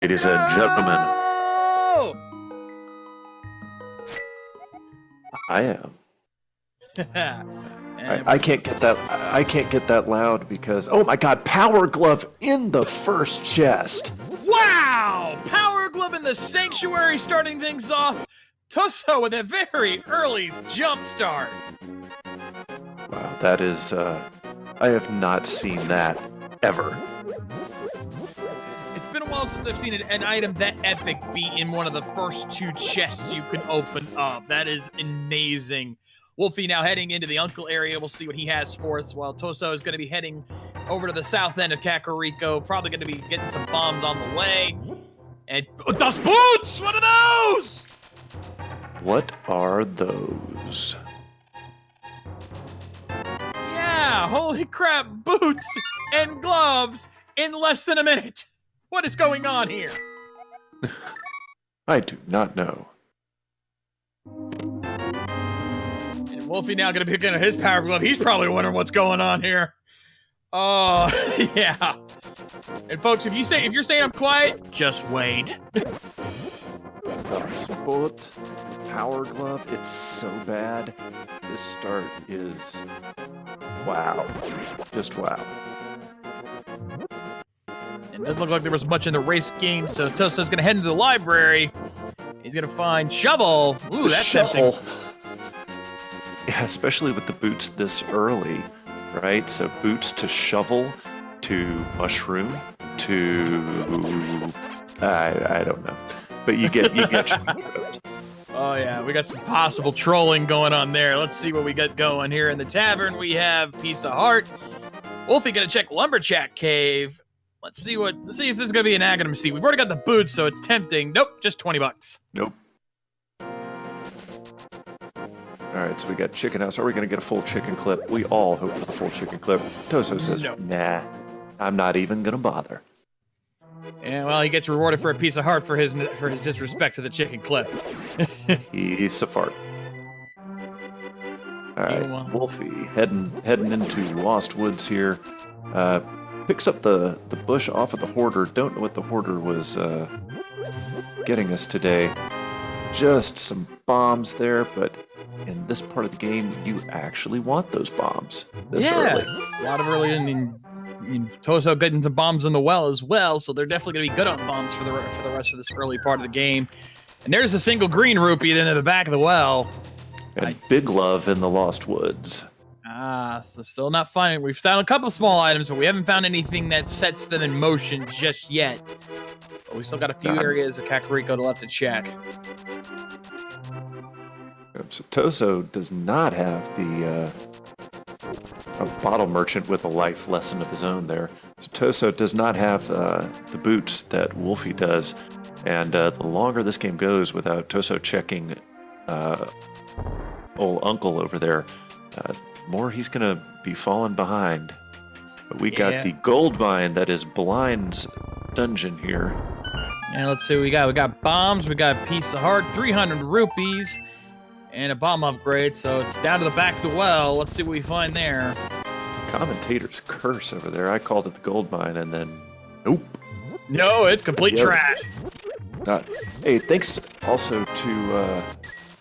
Ladies and gentlemen, Oh! I am. And I can't get that. I can't get that loud because oh my God! Power glove in the first chest. wow! Power Glove in the Sanctuary starting things off. Tojso with a very early jump start. Wow, that is. I have not seen that ever. It's been a while since I've seen an item that epic be in one of the first two chests you can open up. That is amazing. Wulfy now heading into the Uncle area. We'll see what he has for us, while Tojso is going to be heading over to the south end of Kakariko. Probably going to be getting some bombs on the way. And those boots! What are those? What are those? Yeah, holy crap, boots and gloves in less than a minute. What is going on here? I do not know. And Wulfy now going to be getting his power glove. He's probably wondering what's going on here. Oh, yeah. And folks, if you're saying I'm quiet, just wait. The sport power glove. It's so bad. This start is wow. Just wow. It doesn't look like there was much in the race game, so Toso's gonna head into the library. He's gonna find Shovel. Ooh, that's Shovel. tempting. Yeah, especially with the boots this early, right? So boots to shovel to mushroom to I don't know, but you get your drift. Oh yeah, we got some possible trolling going on there. Let's see what we got going here in the tavern. We have Piece of Heart. Wolfie gonna check Lumberjack Cave. Let's see if this is gonna be an Aghanim seat. We've already got the boots, so it's tempting. Nope, just $20. Nope. All right, so we got Chicken House. Are we going to get a full chicken clip? We all hope for the full chicken clip. Tojso says, No. nah, I'm not even going to bother. Yeah, well, he gets rewarded for a Piece of Heart for his disrespect to the chicken clip. He's a fart. All right, Wulfy heading into Lost Woods here. Picks up the bush off of the hoarder. Don't know what the hoarder was getting us today. Just some bombs there, but in this part of the game, you actually want those bombs this early. A lot of early in Tojso getting some bombs in the well as well, so they're definitely going to be good on bombs for the rest of this early part of the game. And there's a single green rupee in the back of the well. And Big Love in the Lost Woods. So still not finding. We've found a couple small items, but we haven't found anything that sets them in motion just yet. But we still got a few areas of Kakariko to left to check. So Tojso does not have the a bottle merchant with a life lesson of his own there. So Tojso does not have the boots that Wulfy does. And the longer this game goes without Tojso checking old Uncle over there, more he's going to be falling behind. But we got the gold mine that is Blind's dungeon here. And let's see what we got. We got bombs. We got a Piece of Heart, 300 rupees, and a bomb upgrade. So it's down to the back of the well. Let's see what we find there. Commentator's curse over there. I called it the gold mine, and then nope. No, it's complete trash. Hey, thanks also to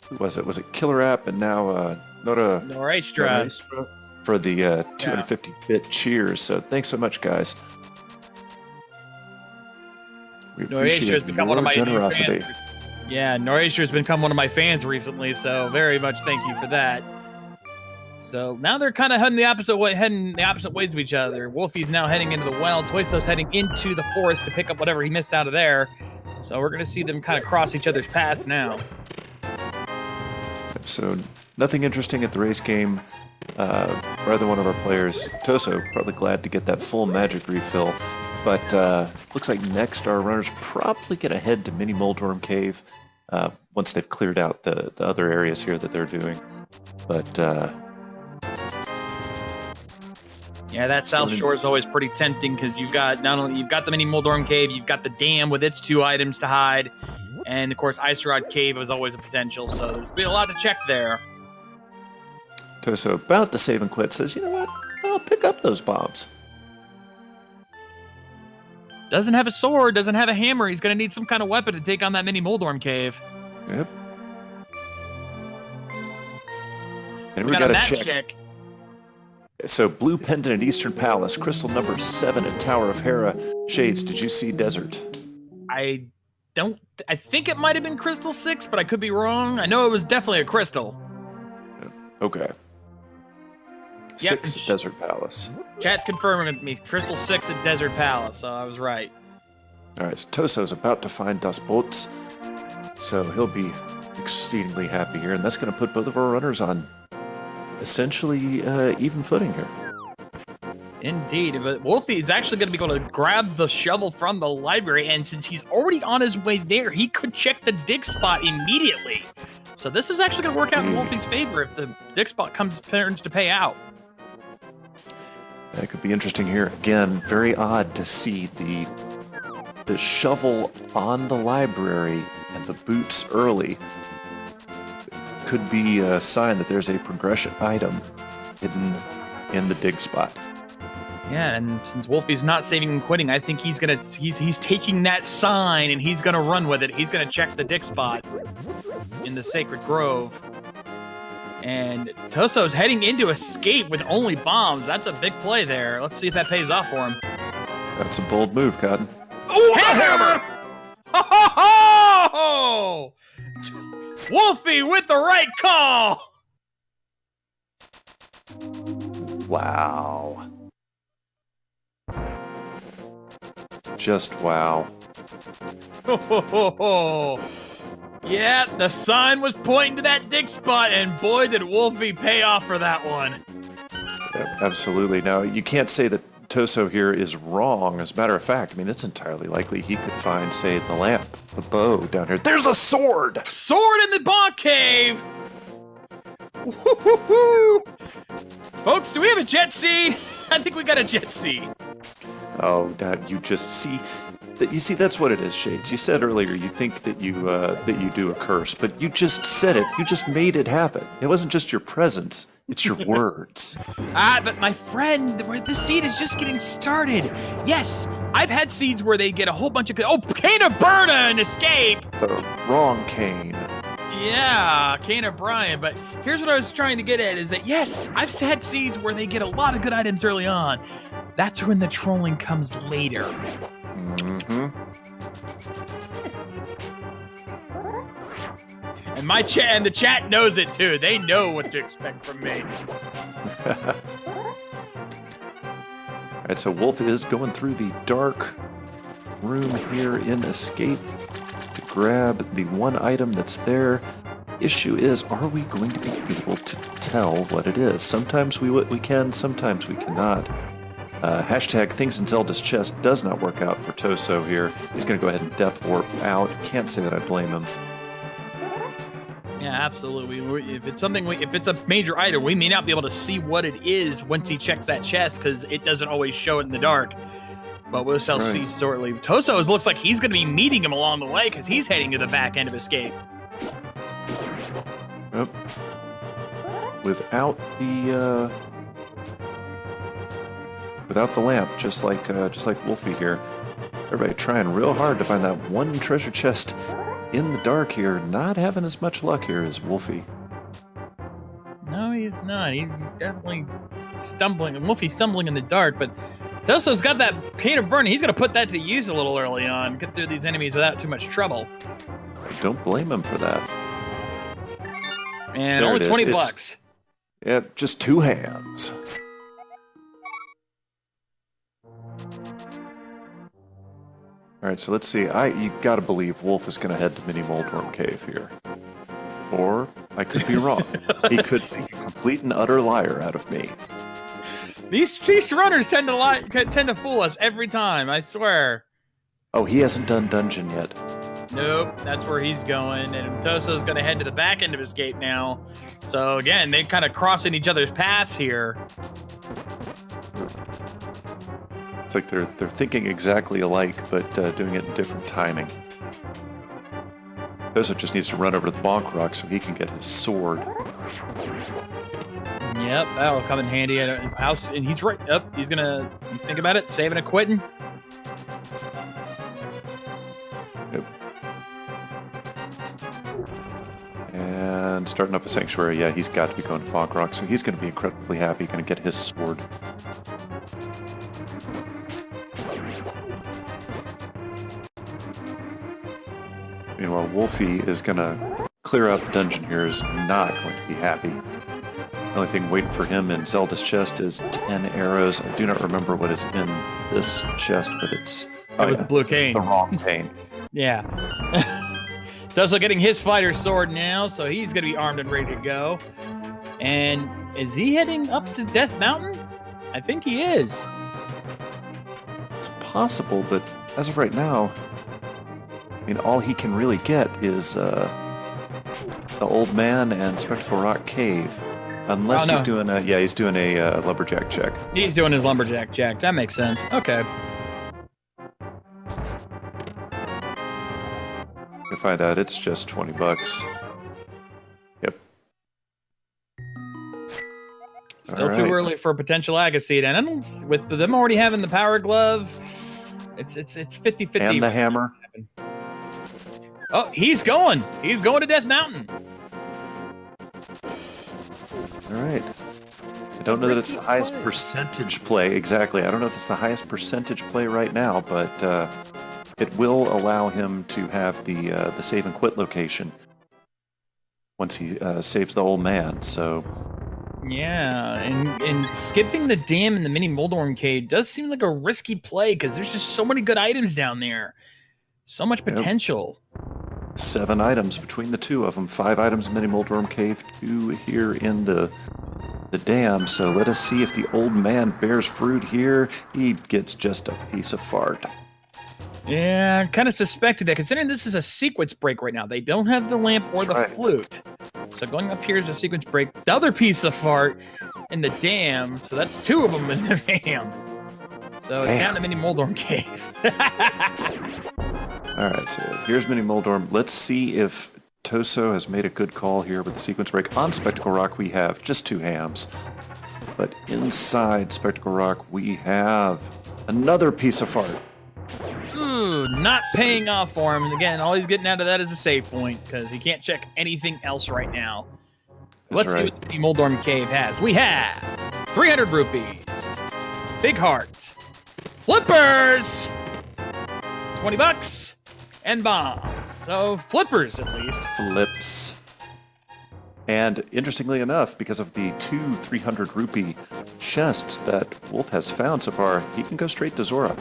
who was it? Was it Killer App and now Norastra for the 250-bit cheers. So thanks so much, guys. We appreciate your generosity. Yeah, Norastra has become one of my fans recently, so very much thank you for that. So now they're kind of heading the opposite ways of each other. Wulfy's now heading into the well. Tojso's heading into the forest to pick up whatever he missed out of there. So we're going to see them kind of cross each other's paths now. So nothing interesting at the race game for either one of our players. Tojso probably glad to get that full magic refill. But looks like next our runners probably get ahead to Mini Moldworm Cave once they've cleared out the other areas here that they're doing. But yeah, that South Shore is always pretty tempting because you've got the Mini Moldworm Cave, you've got the dam with its 2 items to hide, and of course Ice Rod Cave is always a potential. So there's been a lot to check there. Tojso, about to save and quit, says, "You know what? I'll pick up those bombs." Doesn't have a sword, doesn't have a hammer. He's going to need some kind of weapon to take on that mini Moldorm cave. Yep. And we got a map check. So, blue pendant at Eastern Palace, crystal number 7 at Tower of Hera. Shades, did you see desert? I think it might have been crystal 6, but I could be wrong. I know it was definitely a crystal. Okay. Yep. 6 at Desert Palace. Chat's confirming with me. Crystal 6 at Desert Palace, so I was right. Alright, so Toso's about to find Das Bots, so he'll be exceedingly happy here, and that's going to put both of our runners on essentially even footing here. Indeed, but Wulfy is actually going to be able to grab the shovel from the library, and since he's already on his way there, he could check the dig spot immediately. So this is actually going to work out in Wulfy's favor if the dig spot turns to pay out. That could be interesting here. Again, very odd to see the shovel on the library and the boots early. Could be a sign that there's a progression item hidden in the dig spot. Yeah, and since Wulfy's not saving and quitting, I think he's taking that sign and he's gonna run with it. He's gonna check the dig spot in the Sacred Grove. And Toso's heading into escape with only bombs. That's a big play there. Let's see if that pays off for him. That's a bold move, Cotton. Oh, the hammer! Ho ho ho! Wulfy with the right call! Wow. Just wow. Ho ho ho ho! Yeah, the sign was pointing to that dig spot, and boy, did Wulfy pay off for that one. Yeah, absolutely. Now, you can't say that Tojso here is wrong. As a matter of fact, I mean, it's entirely likely he could find, say, the lamp, the bow down here. There's a sword! Sword in the Bonk Cave! Woo-hoo-hoo! Folks, do we have a jet seed? I think we got a jet seed. Oh, Dad, you just see... You see, that's what it is, Shades. You said earlier you think that you do a curse, but you just said it. You just made it happen. It wasn't just your presence. It's your words. But my friend, this seed is just getting started. Yes, I've had seeds where they get a whole bunch of... Oh, Cane of Burna and escape! The wrong Cane. Yeah, Cane of Brian. But here's what I was trying to get at is that, yes, I've had seeds where they get a lot of good items early on. That's when the trolling comes later. Mm-hmm. And the chat knows it too. They know what to expect from me. Alright, so Wolf is going through the dark room here in Escape to grab the one item that's there. Issue is, are we going to be able to tell what it is? Sometimes we can, sometimes we cannot. Hashtag things in Zelda's chest does not work out for Tojso here. He's going to go ahead and death warp out. Can't say that I blame him. Yeah, absolutely. If it's a major item, we may not be able to see what it is once he checks that chest because it doesn't always show it in the dark. But we'll see shortly. Tojso looks like he's going to be meeting him along the way because he's heading to the back end of Escape. Yep. Without the lamp, just like Wulfy here. Everybody trying real hard to find that one treasure chest in the dark here. Not having as much luck here as Wulfy. No, he's not. He's definitely stumbling. Wulfy's stumbling in the dark, but Toso's got that Cane of Burn. He's going to put that to use a little early on. Get through these enemies without too much trouble. I don't blame him for that. And there only 20 bucks. Yeah, just 2 hands. Alright, so let's see. You gotta believe Wolf is gonna head to Mini Moldworm Cave here. Or I could be wrong. He could be a complete and utter liar out of me. These runners tend to fool us every time, I swear. Oh, he hasn't done dungeon yet. Nope, that's where he's going, and Toso's gonna head to the back end of Escape now. So again, they're kind of crossing each other's paths here. It's like they're thinking exactly alike, but doing it in different timing. Tojso just needs to run over to the Bonk Rock so he can get his sword. Yep, that'll come in handy at a house, and he's right up. He's thinking about it, saving and quitting. And starting up a sanctuary, yeah, he's got to be going to Bog Rock, so he's going to be incredibly happy, going to get his sword. Meanwhile, Wulfy is going to clear out the dungeon here, is not going to be happy. The only thing waiting for him in Zelda's chest is 10 arrows. I do not remember what is in this chest, but it's... with the blue cane. The wrong cane. Yeah. Tojso getting his fighter sword now, so he's going to be armed and ready to go. And is he heading up to Death Mountain? I think he is. It's possible, but as of right now, I mean, all he can really get is the Old Man and Spectacle Rock Cave. Unless he's doing a, he's doing a lumberjack check. He's doing his lumberjack check. That makes sense. Okay. You find out it's just $20. Yep. Still too early for a potential Agaseed, and with them already having the Power Glove, it's 50-50. And the hammer. Oh, he's going to Death Mountain. All right. I don't know that it's the highest percentage play. Exactly. I don't know if it's the highest percentage play right now, but it will allow him to have the save and quit location once he saves the Old Man. So. Yeah, and skipping the dam in the mini Moldorm Cave does seem like a risky play because there's just so many good items down there. So much potential. 7 items between the two of them. 5 items in Mini Moldorm Cave, 2 here in the dam. So let us see if the Old Man bears fruit here. He gets just a piece of fart. Yeah, I kind of suspected that, considering this is a sequence break right now. They don't have the lamp or the flute. So going up here is a sequence break. The other piece of fart in the dam. So that's 2 of them in the dam. So it's down to Mini Moldorm Cave. All right, so here's Mini Moldorm. Let's see if Tojso has made a good call here with the sequence break. On Spectacle Rock, we have just 2 hams. But inside Spectacle Rock, we have another piece of fart. Ooh, not paying off for him. And again, all he's getting out of that is a save point, because he can't check anything else right now. Let's see what the Moldorm Cave has. We have 300 rupees, big heart, flippers, $20, and bombs. So flippers, at least. Flips. And interestingly enough, because of the 2 300 rupee chests that Wolf has found so far, he can go straight to Zora.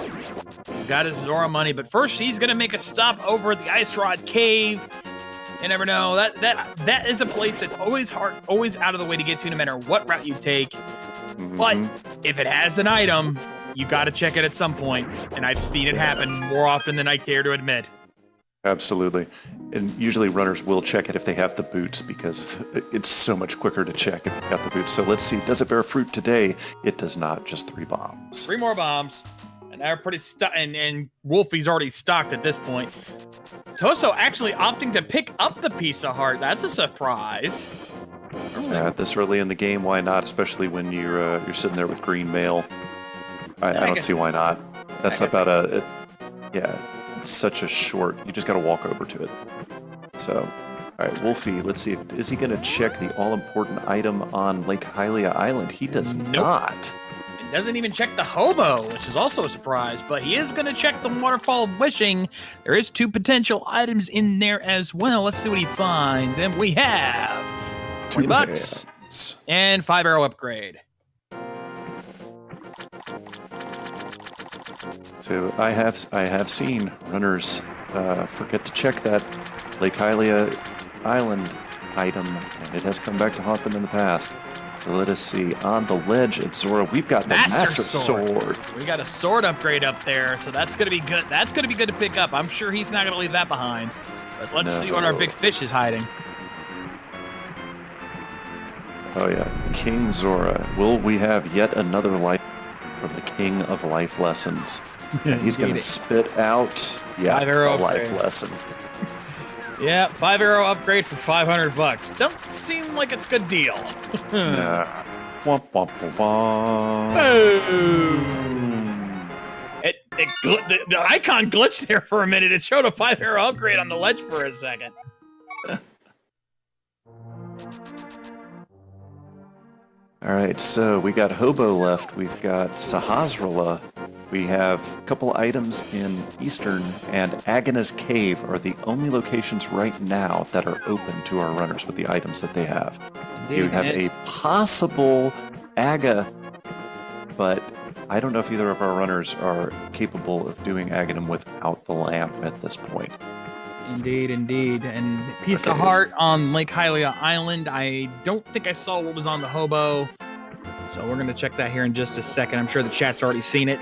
He's got his Zora money, but first he's going to make a stop over at the Ice Rod Cave. You never know. That is a place that's always out of the way to get to, no matter what route you take. Mm-hmm. But if it has an item, you got to check it at some point, and I've seen it happen more often than I care to admit. Absolutely. And usually runners will check it if they have the boots, because it's so much quicker to check if you've got the boots. So let's see. Does it bear fruit today? It does not. Just 3 bombs. 3 more bombs. And they're pretty and Wolfie's already stocked at this point. Tojso actually opting to pick up the piece of heart. That's a surprise. This early in the game, why not? Especially when you're sitting there with green mail. I don't see why not. That's about it's such a short. You just got to walk over to it. So, all right, Wulfy. Let's see is he going to check the all-important item on Lake Hylia Island? He does not. And doesn't even check the hobo, which is also a surprise. But he is going to check the Waterfall of Wishing. There is 2 potential items in there as well. Let's see what he finds, and we have $20 and 5 arrow upgrade. So I have seen runners forget to check that Lake Hylia Island item, and it has come back to haunt them in the past. So let us see. On the ledge at Zora, we've got the Master Sword. We got a sword upgrade up there, so that's going to be good. That's going to be good to pick up. I'm sure he's not going to leave that behind. But let's see what our big fish is hiding. Oh yeah, King Zora. Will we have yet another life from the King of Life Lessons? And he's going to spit out, 5 arrow life lesson. Yeah, 5 arrow upgrade for $500. Don't seem like it's a good deal. Womp, womp, womp. The icon glitched there for a minute. It showed a 5 arrow upgrade on the ledge for a second. All right, so we got Hobo left. We've got Sahasrara. We have a couple items in Eastern, and Agana's Cave are the only locations right now that are open to our runners with the items that they have. Indeed. You have a possible Aga, but I don't know if either of our runners are capable of doing Aghanim without the lamp at this point. Indeed, indeed. And Piece of Heart on Lake Hylia Island. I don't think I saw what was on the Hobo. So we're going to check that here in just a second. I'm sure the chat's already seen it.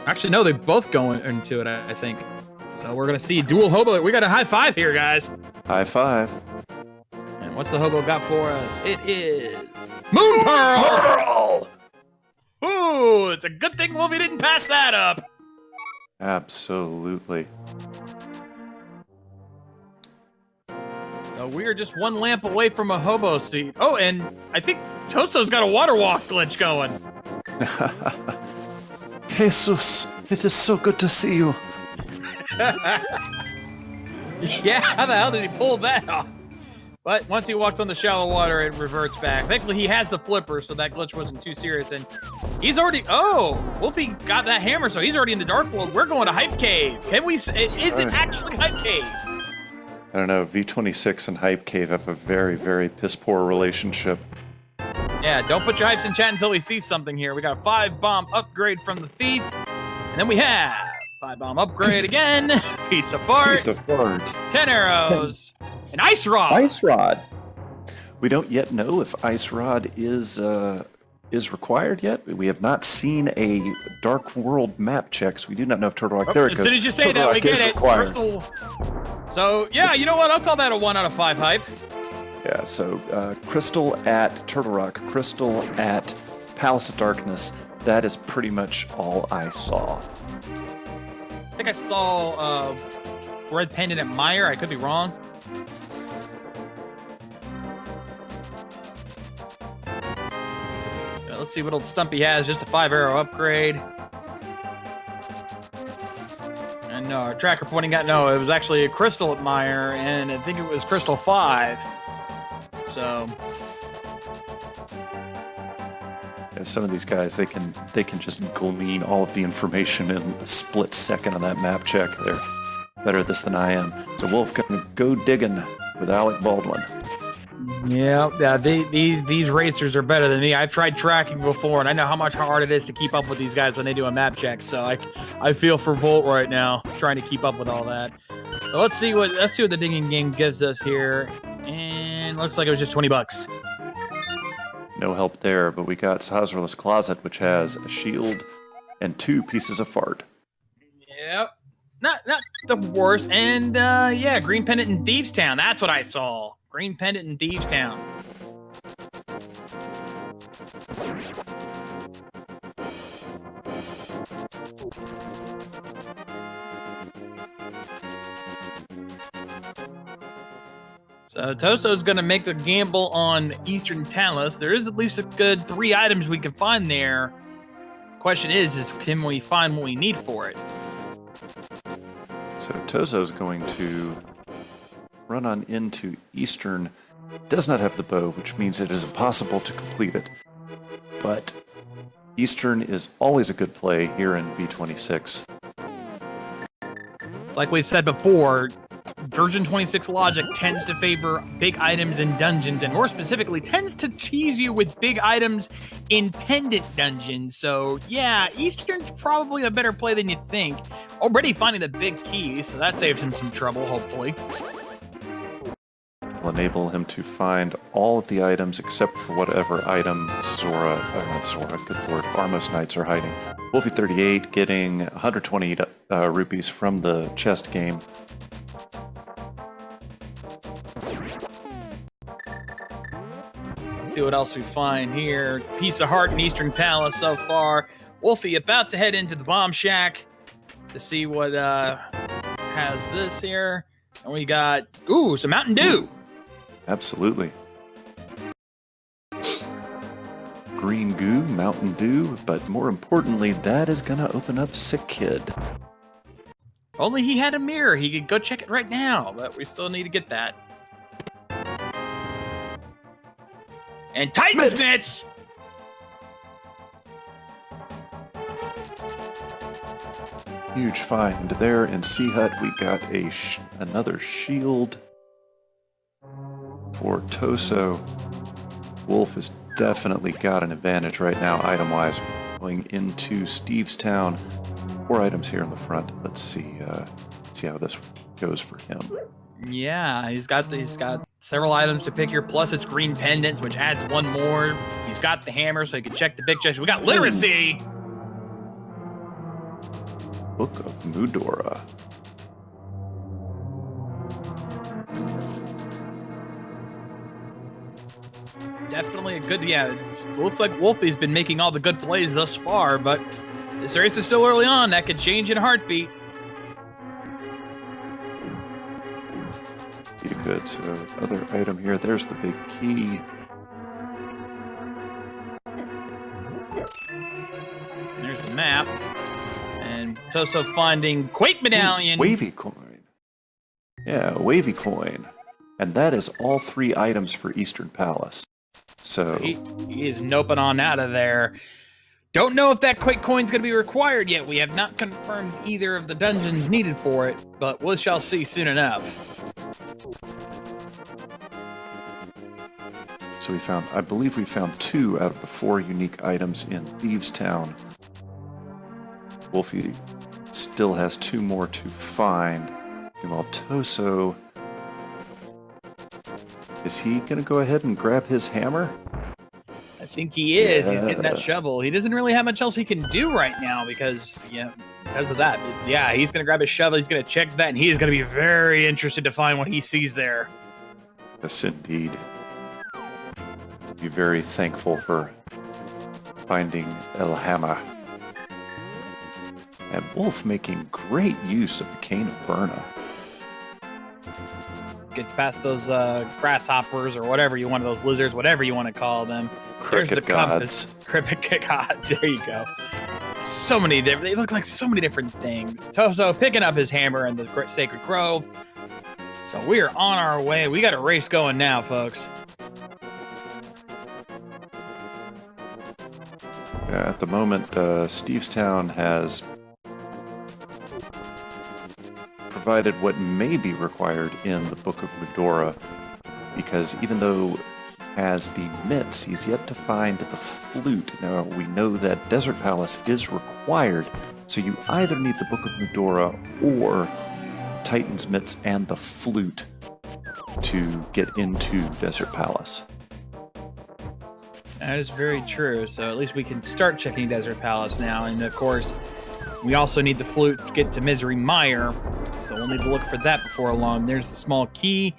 Actually, no, they're both going into it, I think. So we're going to see dual Hobo. We got a high five here, guys. High five. And what's the Hobo got for us? It is Moon Pearl! Ooh, it's a good thing Wolfie didn't pass that up. Absolutely. So we are just one lamp away from a Hobo seat. Oh, and I think Toso's got a water walk glitch going. Jesus, it is so good to see you. Yeah, how the hell did he pull that off? But once he walks on the shallow water, it reverts back. Thankfully, he has the flipper, so that glitch wasn't too serious. And he's already... Oh, Wolfie got that hammer, so he's already in the Dark World. We're going to Hype Cave. Can we... Is it actually Hype Cave? I don't know. V26 and Hype Cave have a very, very piss-poor relationship. Yeah, don't put your hypes in chat until we see something here. We got a 5-bomb upgrade from the Thief. And then we have 5-bomb upgrade again. Piece of fart. Piece of fart. 10 arrows. An Ice Rod. Ice Rod. We don't yet know if Ice Rod is required yet. We have not seen a Dark World map check, so we do not know if Turtle Rock... there it as goes. soon as you say Turtle that, Rock we get is it. required. Crystal. So, yeah, you know what? I'll call that a 1 out of 5 hype. Yeah, so Crystal at Turtle Rock, Crystal at Palace of Darkness. That is pretty much all I saw. I think I saw Red Pendant at Meyer. I could be wrong. Let's see what old Stumpy has. Just a 5-arrow upgrade. And no, our tracker pointing at no. It was actually a Crystal at Meyer, and I think it was Crystal 5. So... Yeah, some of these guys, they can just glean all of the information in a split second on that map check. They're better at this than I am. So Wolf gonna go digging with Alec Baldwin. Yeah, these racers are better than me. I've tried tracking before, and I know how much hard it is to keep up with these guys when they do a map check. So I feel for Volt right now, trying to keep up with all that. So let's see what the digging game gives us here, and looks like it was just $20. No help there, but we got Sahasrara's Closet, which has a shield and 2 pieces of fart. Yep, not the worst. And yeah, Green Pendant in Thieves Town. That's what I saw. Green Pendant in Thieves Town. So Toso's going to make the gamble on Eastern Talus. There is at least a good 3 items we can find there. Question is can we find what we need for it? So Tozo's going to run on into Eastern. Does not have the bow, which means it is impossible to complete it. But Eastern is always a good play here in V26. It's like we said before, Version 26 logic tends to favor big items in dungeons, and more specifically, tends to tease you with big items in pendant dungeons. So yeah, Eastern's probably a better play than you think. Already finding the big key, so that saves him some trouble, hopefully. Will enable him to find all of the items except for whatever item not Zora, good lord, Armos Knights are hiding. wulfy83 getting 120 rupees from the chest game. Let's see what else we find here. Piece of Heart in Eastern Palace so far. Wolfie about to head into the Bomb Shack to see what has this here. And we got, some Mountain Dew. Absolutely. Green goo, Mountain Dew, but more importantly, that is going to open up Sick Kid. If only he had a mirror, he could go check it right now, but we still need to get that. And Titan's mitts! Huge find there in Sea Hut. We got another shield for Tojso. Wolf has definitely got an advantage right now, item-wise. Going into Stevestown. 4 items here in the front. Let's see how this goes for him. Yeah, he's got several items to pick here, plus it's green pendants, which adds 1 more. He's got the hammer, so he can check the big chest. We got literacy! Book of Mudora. Definitely a good, it looks like Wolfie's been making all the good plays thus far, but this race is still early on. That could change in a heartbeat. Pretty good. So, other item here. There's the big key. There's the map. And Tojso finding Quake Medallion. Ooh, wavy coin. Yeah, wavy coin. And that is all 3 items for Eastern Palace. So he is noping on out of there. Don't know if that Quake coin's going to be required yet. We have not confirmed either of the dungeons needed for it, but we shall see soon enough. So I believe we found 2 out of the 4 unique items in Stevestown. Wolfie still has 2 more to find. Meanwhile, Tojso, is he going to go ahead and grab his hammer? I think he is. Yeah. He's getting that shovel. He doesn't really have much else he can do right now because of that. But yeah, he's going to grab his shovel. He's going to check that, and he is going to be very interested to find what he sees there. Yes, indeed. Be very thankful for finding El Hammer. And Wolf making great use of the Cane of Burna. Gets past those grasshoppers or whatever you want, those lizards, whatever you want to call them. Cricket There's the gods. Cricket gods. There you go. So many different. They look like so many different things. Tojso picking up his hammer in the Sacred Grove. So we are on our way. We got a race going now, folks. Yeah, at the moment, Stevestown has provided what may be required in the Book of Mudora, because even though he has the mitts, he's yet to find the flute. Now, we know that Desert Palace is required, so you either need the Book of Mudora or Titan's mitts and the flute to get into Desert Palace. That is very true, so at least we can start checking Desert Palace now, and of course, we also need the flute to get to Misery Mire, so we'll need to look for that before long. There's the small key.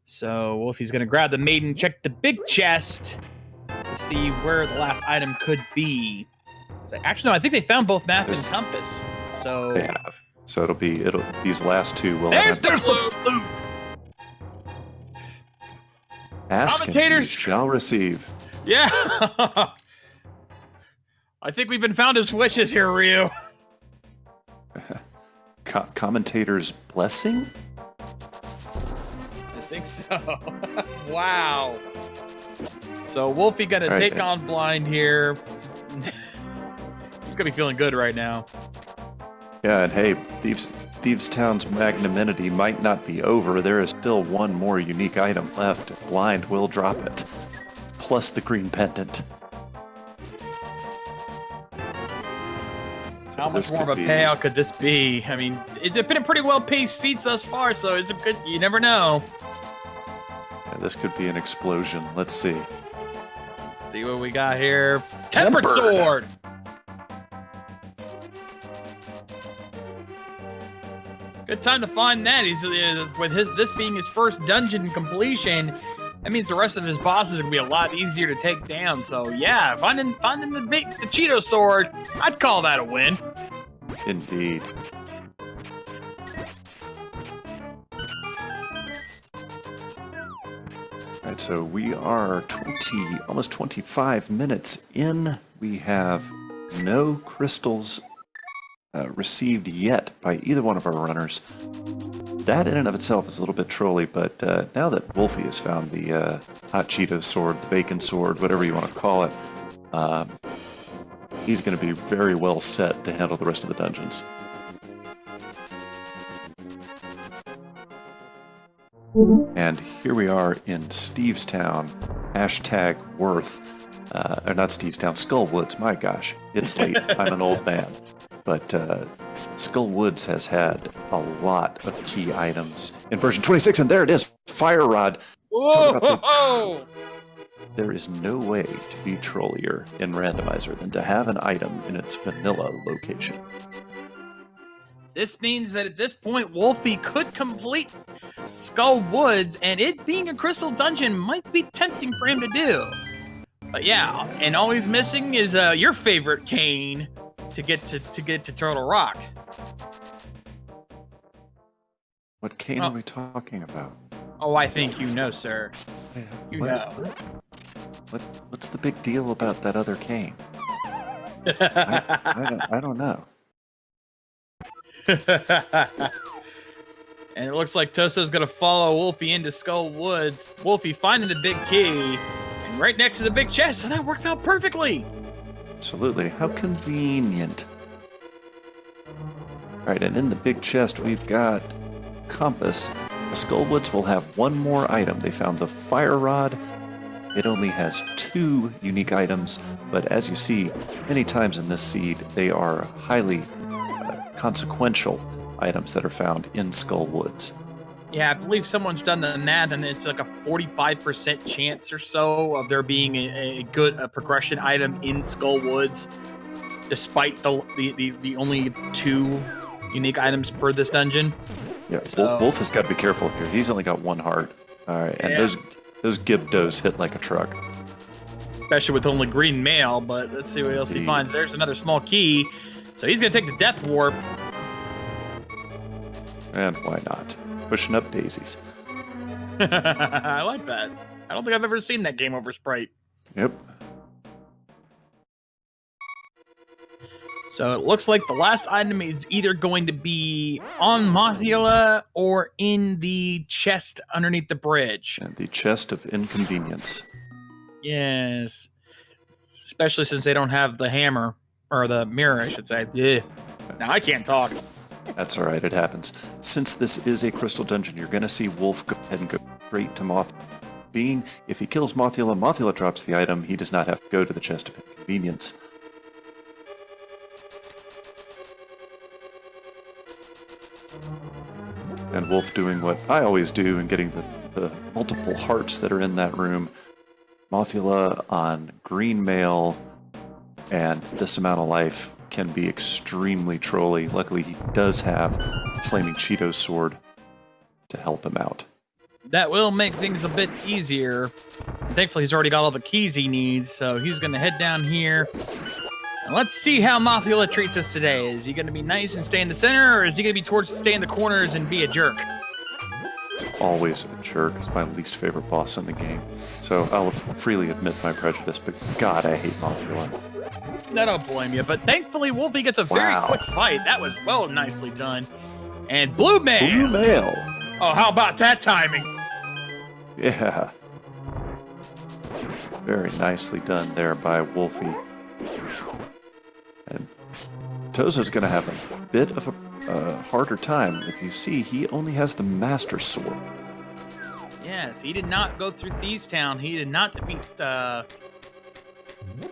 So Wolfie's going to grab the maiden, check the big chest to see where the last item could be. So, actually, no, I think they found both map and compass. So they have. So these last 2 will there's have the flute! Ask and you shall receive. Yeah! I think we've been found as witches here, Ryu. Commentator's blessing? I think so. Wow. So Wolfie gonna take on Blind here. He's gonna be feeling good right now. Yeah, and hey, Stevestown's magnanimity might not be over. There is still 1 more unique item left. Blind will drop it. Plus the green pendant. How much more of a payout could this be? I mean, it's been a pretty well-paced seats thus far, so it's a good. You never know. Yeah, this could be an explosion. Let's see. Let's see what we got here. Tempered Sword. Good time to find that. He's with this being his first dungeon completion. That means the rest of his bosses are gonna be a lot easier to take down. So yeah, finding the Cheeto sword, I'd call that a win. Indeed. Alright, so we are almost 25 minutes in. We have no crystals received yet by either one of our runners. that in and of itself is a little bit trolly, but now that Wolfie has found the hot Cheeto sword, the bacon sword, whatever you want to call it, he's going to be very well set to handle the rest of the dungeons. And here we are in Stevestown, #Worth. Or not Stevestown, Skullwoods, my gosh. It's late, I'm an old man. But Skullwoods has had a lot of key items in version 26, and there it is, Fire Rod. Whoa! There is no way to be trollier in Randomizer than to have an item in its vanilla location. This means that at this point, Wolfie could complete Skull Woods, and it being a crystal dungeon might be tempting for him to do. But yeah, and all he's missing is your favorite cane to get to Turtle Rock. What cane are we talking about? Oh, I think you know, sir. You know. What's the big deal about that other cane? I don't know. And it looks like Tojso's gonna follow Wolfie into Skull Woods. Wolfie finding the big key, and right next to the big chest, so that works out perfectly. Absolutely. How convenient. Alright, and in the big chest we've got compass. The Skullwoods will have one more item. They found the Fire Rod. It only has 2 unique items, but as you see, many times in this seed, they are highly consequential items that are found in Skullwoods. Yeah, I believe someone's done the math, and it's like a 45% chance or so of there being a good progression item in Skullwoods, despite the only 2 unique items per this dungeon. Yeah, So, Wolf has got to be careful here. He's only got 1 heart. All right, and Yeah. those Gibdos hit like a truck. especially with only green mail, but let's see what else he finds. There's another small key, so he's gonna take the Death Warp. And why not? Pushing up daisies. I like that. I don't think I've ever seen that game over Sprite. Yep. So it looks like the last item is either going to be on Mothula or in the chest underneath the bridge. And the chest of inconvenience. Yes. Especially since they don't have the hammer, or the mirror, I should say. Yeah. Now I can't talk. That's alright, it happens. Since this is a crystal dungeon, you're going to see Wolf go ahead and go straight to Mothula. Being, if he kills Mothula, Mothula drops the item, he does not have to go to the chest of inconvenience. And Wolf doing what I always do and getting the multiple hearts that are in that room. Mothula on green mail and this amount of life can be extremely trolly. Luckily, he does have Flaming Cheeto sword to help him out. That will make things a bit easier. Thankfully, he's already got all the keys he needs, so he's going to head down here. And let's see how Mothula treats us today. Is he going to be nice and stay in the center, or is he going to be towards stay in the corners and be a jerk? He's always a jerk. He's my least favorite boss in the game. So I'll freely admit my prejudice, but God, I hate Mothula. I don't blame you, but thankfully Wolfie gets a very quick fight. That was well nicely done. And Blue Mail! Blue Mail! Oh, how about that timing? Yeah. Very nicely done there by Wolfie. And Tojso's going to have a bit of a harder time. If you see, he only has the Master Sword. Yes, he did not go through Thieves Town. He did not defeat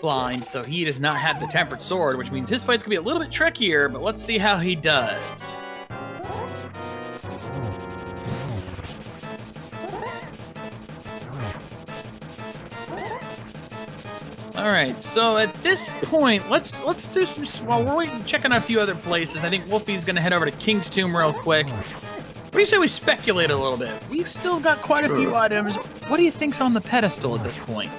Blind, so he does not have the Tempered Sword, which means his fight's going to be a little bit trickier, but let's see how he does. All right, so at this point, let's do some. While we're waiting, checking out a few other places, I think Wolfie's gonna head over to King's Tomb real quick. What do you say we speculate a little bit? We've still got quite a few items. What do you think's on the pedestal at this point?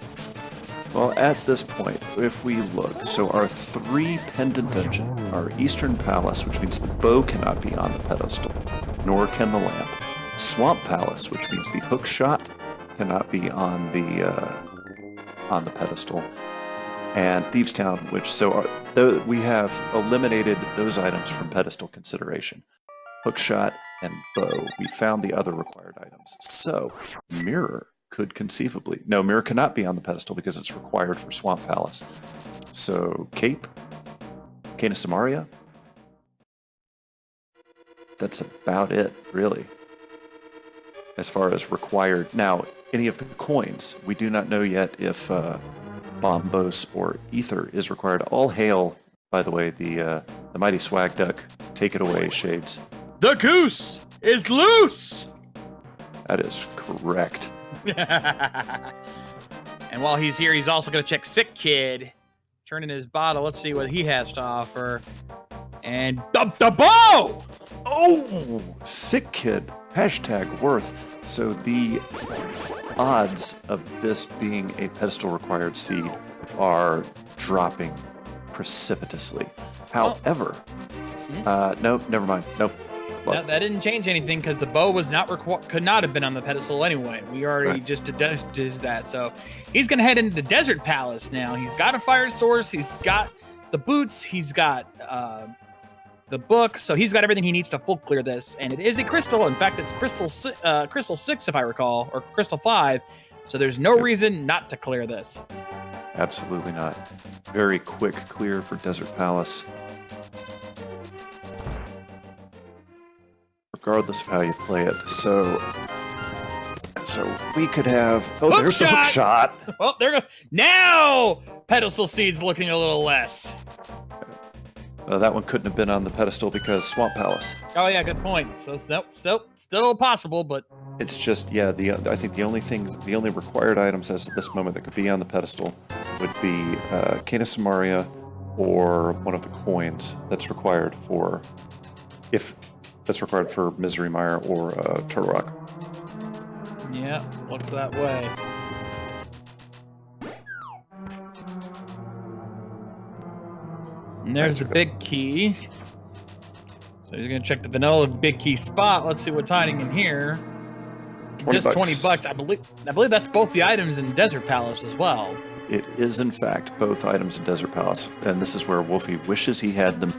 Well, at this point, if we look, so our 3 pendant dungeon, our Eastern Palace, which means the bow cannot be on the pedestal, nor can the lamp. Swamp Palace, which means the hook shot cannot be on the pedestal. And Thieves Town, which we have eliminated those items from pedestal consideration. Hookshot and bow. We found the other required items. So, mirror could conceivably... No, mirror cannot be on the pedestal because it's required for Swamp Palace. So, cape, Cane of Samaria. That's about it, really, as far as required. Now, any of the coins, we do not know yet if Bombos or Ether is required. All hail, by the way, the mighty Swag Duck. Take it away, Shades. The goose is loose! That is correct. And while he's here, he's also going to check Sick Kid. Turn in his bottle. Let's see what he has to offer. And the bow! Oh! Sick Kid. Hashtag worth. So the odds of this being a pedestal required seed are dropping precipitously. However, no, never mind. Nope. No, that didn't change anything because the bow was not could not have been on the pedestal anyway. We already just deduced that. So he's going to head into the Desert Palace now. He's got a fire source. He's got the boots. He's got the book. So he's got everything he needs to full clear this. And it is a crystal. In fact, it's crystal 6, if I recall, or crystal 5. So there's no reason not to clear this. Absolutely not. Very quick clear for Desert Palace. Regardless of how you play it. So we could have... Oh, Hook there's shot! the hook shot! Well, there we go. Now pedestal seed's looking a little less. That one couldn't have been on the pedestal because Swamp Palace. Oh yeah, good point. So still possible, but It's just, yeah, I think the only required items as of this moment that could be on the pedestal would be Cane of Samaria or one of the coins that's required for... That's required for Misery Mire or Turtle Rock. yeah, looks that way. And there's the big key. So he's gonna check the vanilla big key spot. Let's see what's hiding in here. Just $20. I believe that's both the items in Desert Palace as well. It is, in fact, both items in Desert Palace, and this is where Wolfie wishes he had them.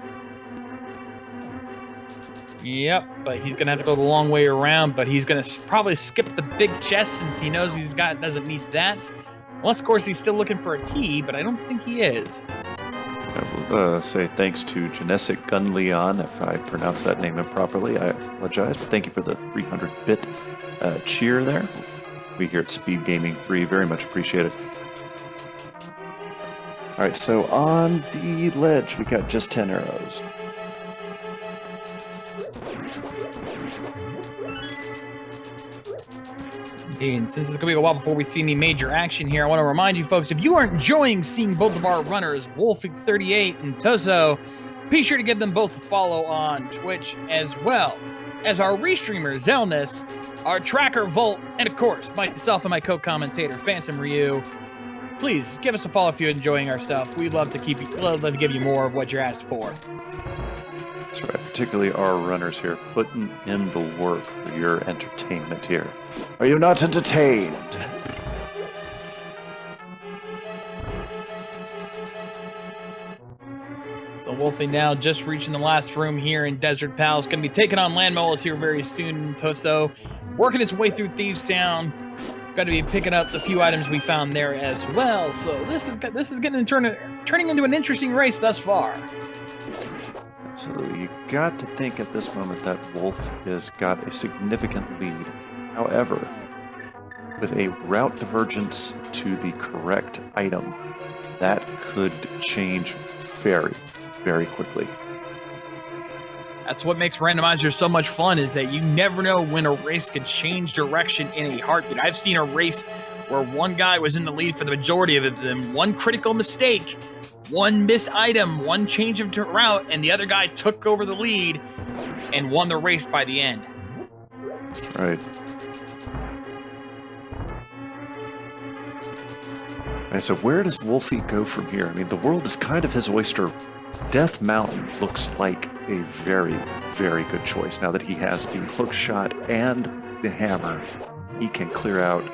Yep, but he's gonna have to go the long way around. But he's gonna probably skip the big chest since he knows doesn't need that. Unless, of course, he's still looking for a key, but I don't think he is. I will say thanks to Genesic Gunleon, if I pronounced that name improperly, I apologize, but thank you for the 300-bit cheer there. We here at Speed Gaming 3 very much appreciate it. Alright, so on the ledge, we got just 10 arrows. And since it's going to be a while before we see any major action here, I want to remind you folks, if you are enjoying seeing both of our runners, wulfy83 and Tojso, be sure to give them both a follow on Twitch, as well as our restreamer, Zelness, our tracker, Volt, and of course, myself and my co-commentator, Phantom Ryu. Please give us a follow if you're enjoying our stuff. We'd love to give you more of what you're asked for. That's right, particularly our runners here, putting in the work for your entertainment here. Are you not entertained? So Wolfie now just reaching the last room here in Desert Palace. Going to be taking on Land Molas here very soon. Tojso working his way through Thieves Town. Going to be picking up the few items we found there as well. So this is getting turning into an interesting race thus far. Absolutely. You got to think at this moment that Wolf has got a significant lead. However, with a route divergence to the correct item, that could change very, very quickly. That's what makes Randomizer so much fun, is that you never know when a race could change direction in a heartbeat. I've seen a race where one guy was in the lead for the majority of them, one critical mistake, one missed item, one change of route, and the other guy took over the lead and won the race by the end. That's right. And so where does Wolfie go from here? I mean, the world is kind of his oyster. Death Mountain looks like a very, very good choice. Now that he has the hook shot and the hammer, he can clear out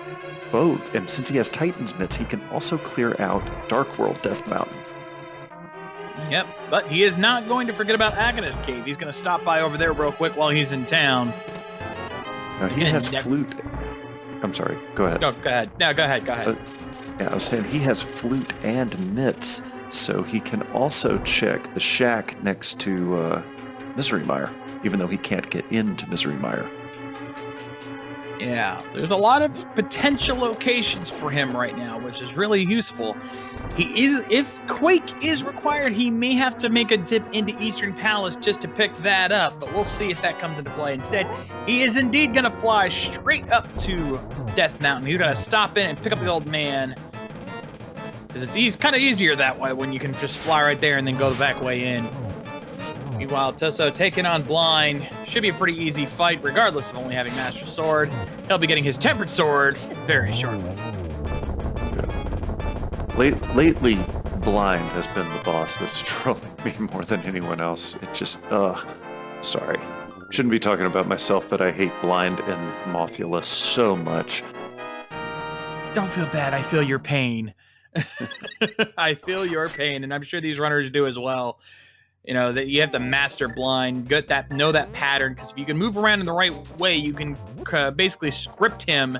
both. And since he has Titan's Mitts, he can also clear out Dark World Death Mountain. Yep, but he is not going to forget about Agonist Cave. He's going to stop by over there real quick while he's in town. Now, he has flute. I'm sorry. Go ahead. Go ahead. No, go ahead. Yeah, I was saying he has flute and mitts, so he can also check the shack next to Misery Mire, even though he can't get into Misery Mire. Yeah, there's a lot of potential locations for him right now, which is really useful. If Quake is required, he may have to make a dip into Eastern Palace just to pick that up, but we'll see if that comes into play. Instead, he is indeed going to fly straight up to Death Mountain. He's going to stop in and pick up the old man, because it's kind of easier that way when you can just fly right there and then go the back way in. Meanwhile, Tojso taking on Blind should be a pretty easy fight, regardless of only having Master Sword. He'll be getting his Tempered Sword very shortly. Lately, Blind has been the boss that's trolling me more than anyone else. It just, sorry. Shouldn't be talking about myself, but I hate Blind and Mothula so much. Don't feel bad. I feel your pain. I feel your pain, and I'm sure these runners do as well. You know, that you have to master Blind, know that pattern, because if you can move around in the right way, you can basically script him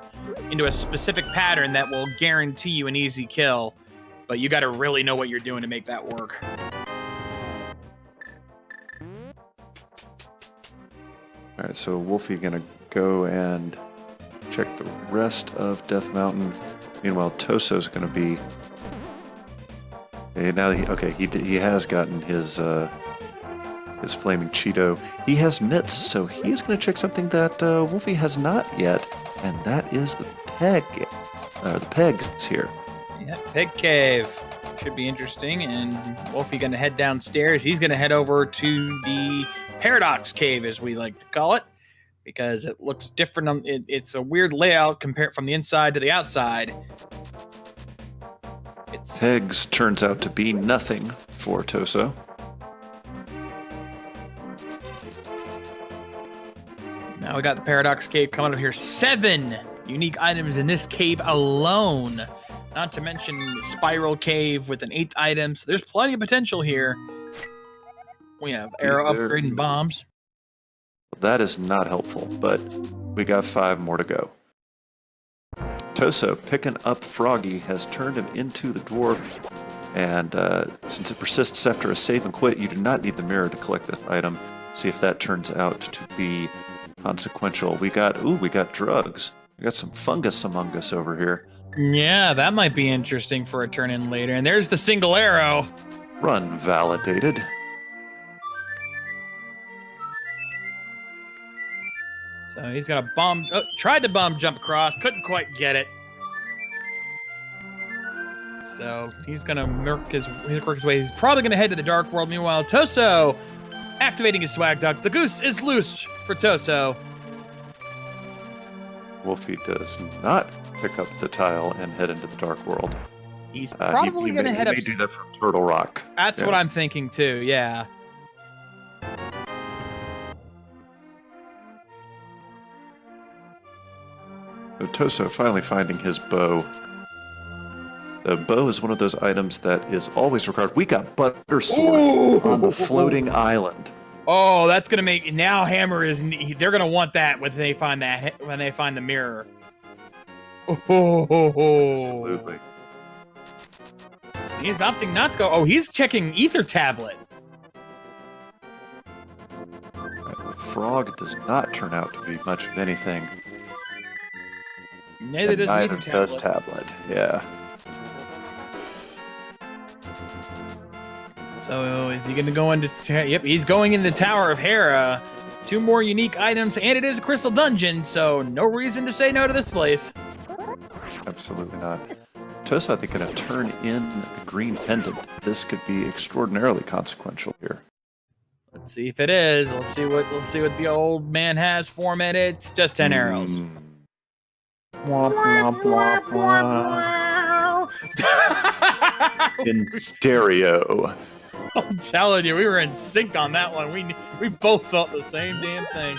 into a specific pattern that will guarantee you an easy kill. But you got to really know what you're doing to make that work. All right, so Wolfie gonna go and check the rest of Death Mountain. Meanwhile, Toso's gonna be. Now he has gotten his flaming Cheeto. He has mitts, so he is going to check something that Wolfie has not yet, and that is the pegs here. Yeah, Peg Cave should be interesting. And Wolfie going to head downstairs. He's going to head over to the Paradox Cave, as we like to call it, because it looks different. It's a weird layout compared from the inside to the outside. Pegs turns out to be nothing for Tojso. Now we got the Paradox Cave coming up here. 7 unique items in this cave alone. Not to mention Spiral Cave with an 8th item. So there's plenty of potential here. We have arrow upgrade and bombs. That is not helpful, but we got 5 more to go. Tojso, picking up Froggy, has turned him into the dwarf, and since it persists after a save and quit, you do not need the mirror to collect this item. See if that turns out to be consequential. We got drugs. We got some fungus among us over here. Yeah, that might be interesting for a turn-in later. And there's the single arrow. Run validated. So he's got a bomb. Oh, tried to bomb jump across, couldn't quite get it. So he's gonna work his way. He's probably gonna head to the Dark World. Meanwhile, Tojso activating his swag duck. The goose is loose for Tojso. Wolfie does not pick up the tile and head into the Dark World. He's probably gonna head up. He may do that from Turtle Rock. That's what I'm thinking too. Yeah. So Tojso finally finding his bow. The bow is one of those items that is always required. We got Butter Sword on the floating island. Oh, that's gonna make now Hammer is. They're gonna want that when they find the mirror. Absolutely. He's opting not to go. Oh, he's checking Ether Tablet. The frog does not turn out to be much of anything. Neither does Ether Tablet. Does Tablet, yeah. So is he going to go into... Yep, he's going into the Tower of Hera. 2 more unique items, and it is a crystal dungeon, so no reason to say no to this place. Absolutely not. Tojso, I think, going to turn in the green pendant. This could be extraordinarily consequential here. Let's see if it is. Let's see what the old man has for him, and it's just 10 arrows. In stereo. I'm telling you, we were in sync on that one. We both felt the same damn thing.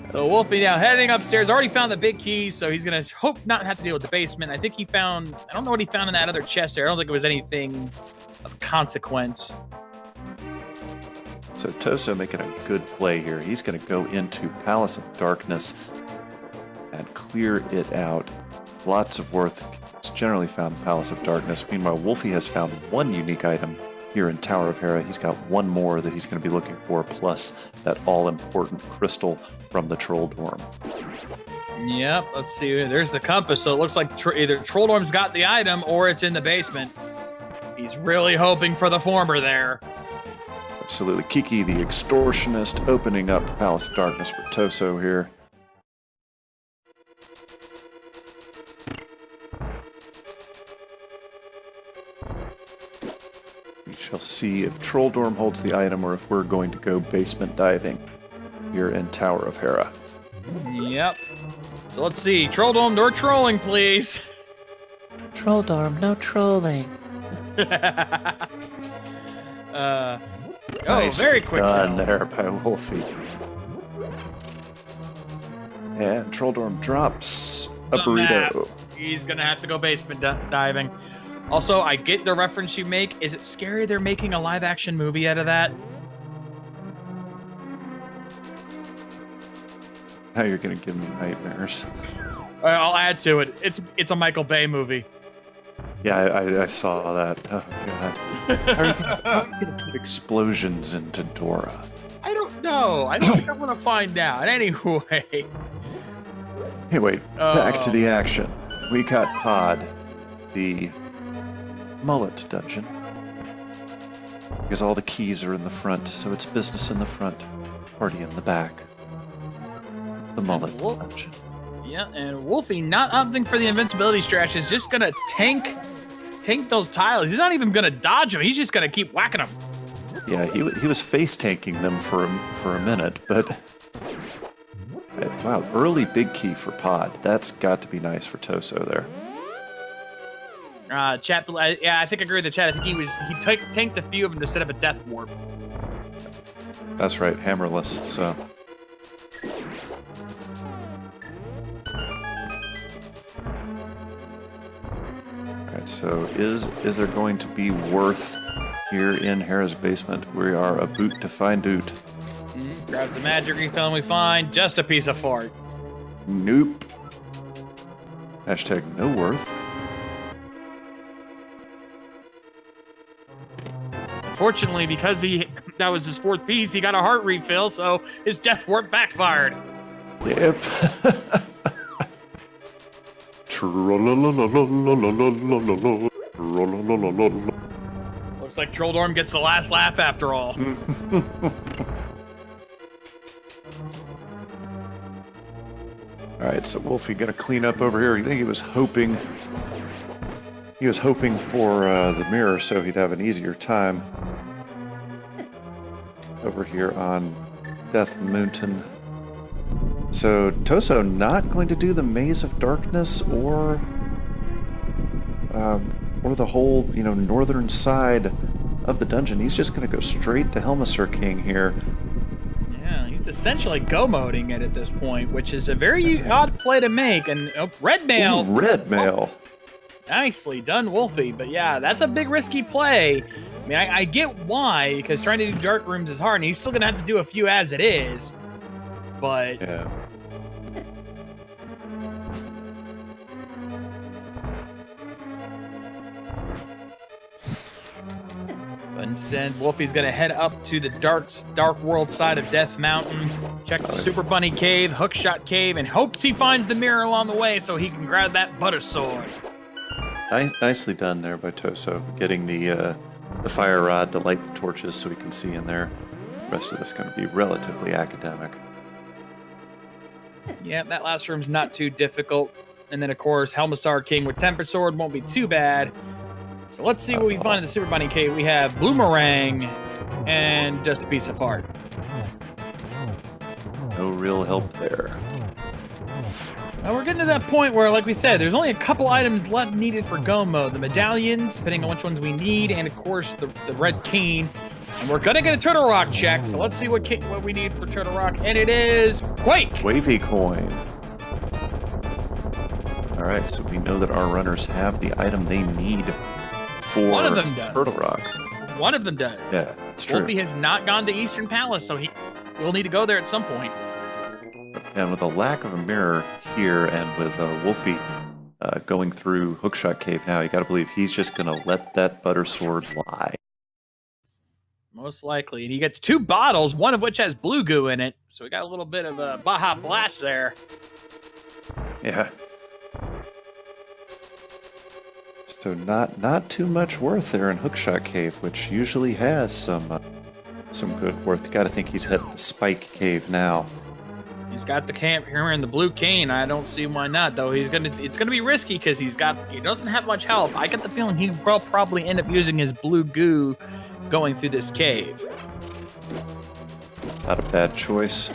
So Wolfie now heading upstairs. Already found the big key, so he's gonna hope not have to deal with the basement. I think he found. I don't know what he found in that other chest there. I don't think it was anything of consequence. So Tojso making a good play here. He's going to go into Palace of Darkness and clear it out. Lots of worth is generally found in Palace of Darkness. Meanwhile, Wulfy has found one unique item here in Tower of Hera. He's got one more that he's going to be looking for, plus that all-important crystal from the Troll Dorm. Yep, let's see. There's the compass, so it looks like either Troll Dorm's got the item or it's in the basement. He's really hoping for the former there. Absolutely. Kiki, the extortionist, opening up Palace of Darkness for Tojso here. We shall see if Troll Dorm holds the item or if we're going to go basement diving here in Tower of Hera. Yep. So let's see. Troll Dorm, no trolling, please. Troll Dorm, no trolling. Nice very quick. done there by Wulfy. And Troll Dorm drops a burrito. He's gonna have to go basement diving. Also, I get the reference you make. Is it scary they're making a live-action movie out of that? Now you're going to give me nightmares. I'll add to it. It's a Michael Bay movie. Yeah, I saw that. Oh, God. How are you going to put explosions into Dora? I don't know. I don't think I'm gonna find out. Anyway. Hey, wait. Back to the action. We got Pod, the mullet dungeon. Because all the keys are in the front, so it's business in the front, party in the back. The mullet dungeon. Yeah, and Wulfy not opting for the invincibility stretch is just gonna tank those tiles. He's not even gonna dodge them. He's just gonna keep whacking them. Yeah, he was face tanking them for a minute, but wow, early big key for Pod. That's got to be nice for Tojso there. Chat. Yeah, I think I agree with the chat. I think he tanked a few of them to set up a death warp. That's right, hammerless. So. Alright, so is there going to be worth here in Hera's basement? We are a boot to find oot. Grabs the magic refill and we find just a piece of fart. Nope. Hashtag no worth. Unfortunately, because that was his fourth piece, he got a heart refill, so his death warp backfired. Yep. Looks like Troll Dorm gets the last laugh after all. Alright, so Wulfy gonna clean up over here. I think he was hoping for the mirror so he'd have an easier time over here on Death Mountain. So Tojso not going to do the Maze of Darkness or the whole, northern side of the dungeon. He's just going to go straight to Helmaser King here. Yeah, he's essentially go-moding it at this point, which is a very odd play to make. And red mail. Ooh, red mail. Nicely done, Wulfy. But yeah, that's a big risky play. I mean, I get why, because trying to do dark rooms is hard, and he's still going to have to do a few as it is. But... yeah. But instead, Wulfy's going to head up to the dark world side of Death Mountain, check the Super Bunny Cave, Hookshot Cave, and hopes he finds the mirror along the way so he can grab that butter sword. Nicely done there by Tojso, getting the fire rod to light the torches so we can see in there. The rest of this is going to be relatively academic. Yeah, that last room's not too difficult. And then, of course, Helmaser King with Temper Sword won't be too bad. So let's see what we find in the Super Bunny Cave. We have Bloomerang and just a piece of heart. No real help there. Well, we're getting to that point where, like we said, there's only a couple items left needed for go mode. The medallions, depending on which ones we need, and of course the red cane. And we're gonna get a Turtle Rock check, so let's see what we need for Turtle Rock, and it is Quake! Wavy coin. Alright, so we know that our runners have the item they need for One of them does. Turtle Rock. One of them does. Yeah, it's true. Wulfy has not gone to Eastern Palace, so he will need to go there at some point. And with a lack of a mirror here, and with Wulfy going through Hookshot Cave now, you got to believe he's just going to let that butter sword lie. Most likely. And he gets 2 bottles, one of which has blue goo in it. So we got a little bit of a Baja Blast there. Yeah. So not too much worth there in Hookshot Cave, which usually has some good worth. Got to think he's heading to Spike Cave now. He's got the hammer and the blue cane. I don't see why not, though. It's gonna be risky because he doesn't have much health. I get the feeling he will probably end up using his blue goo going through this cave. Not a bad choice.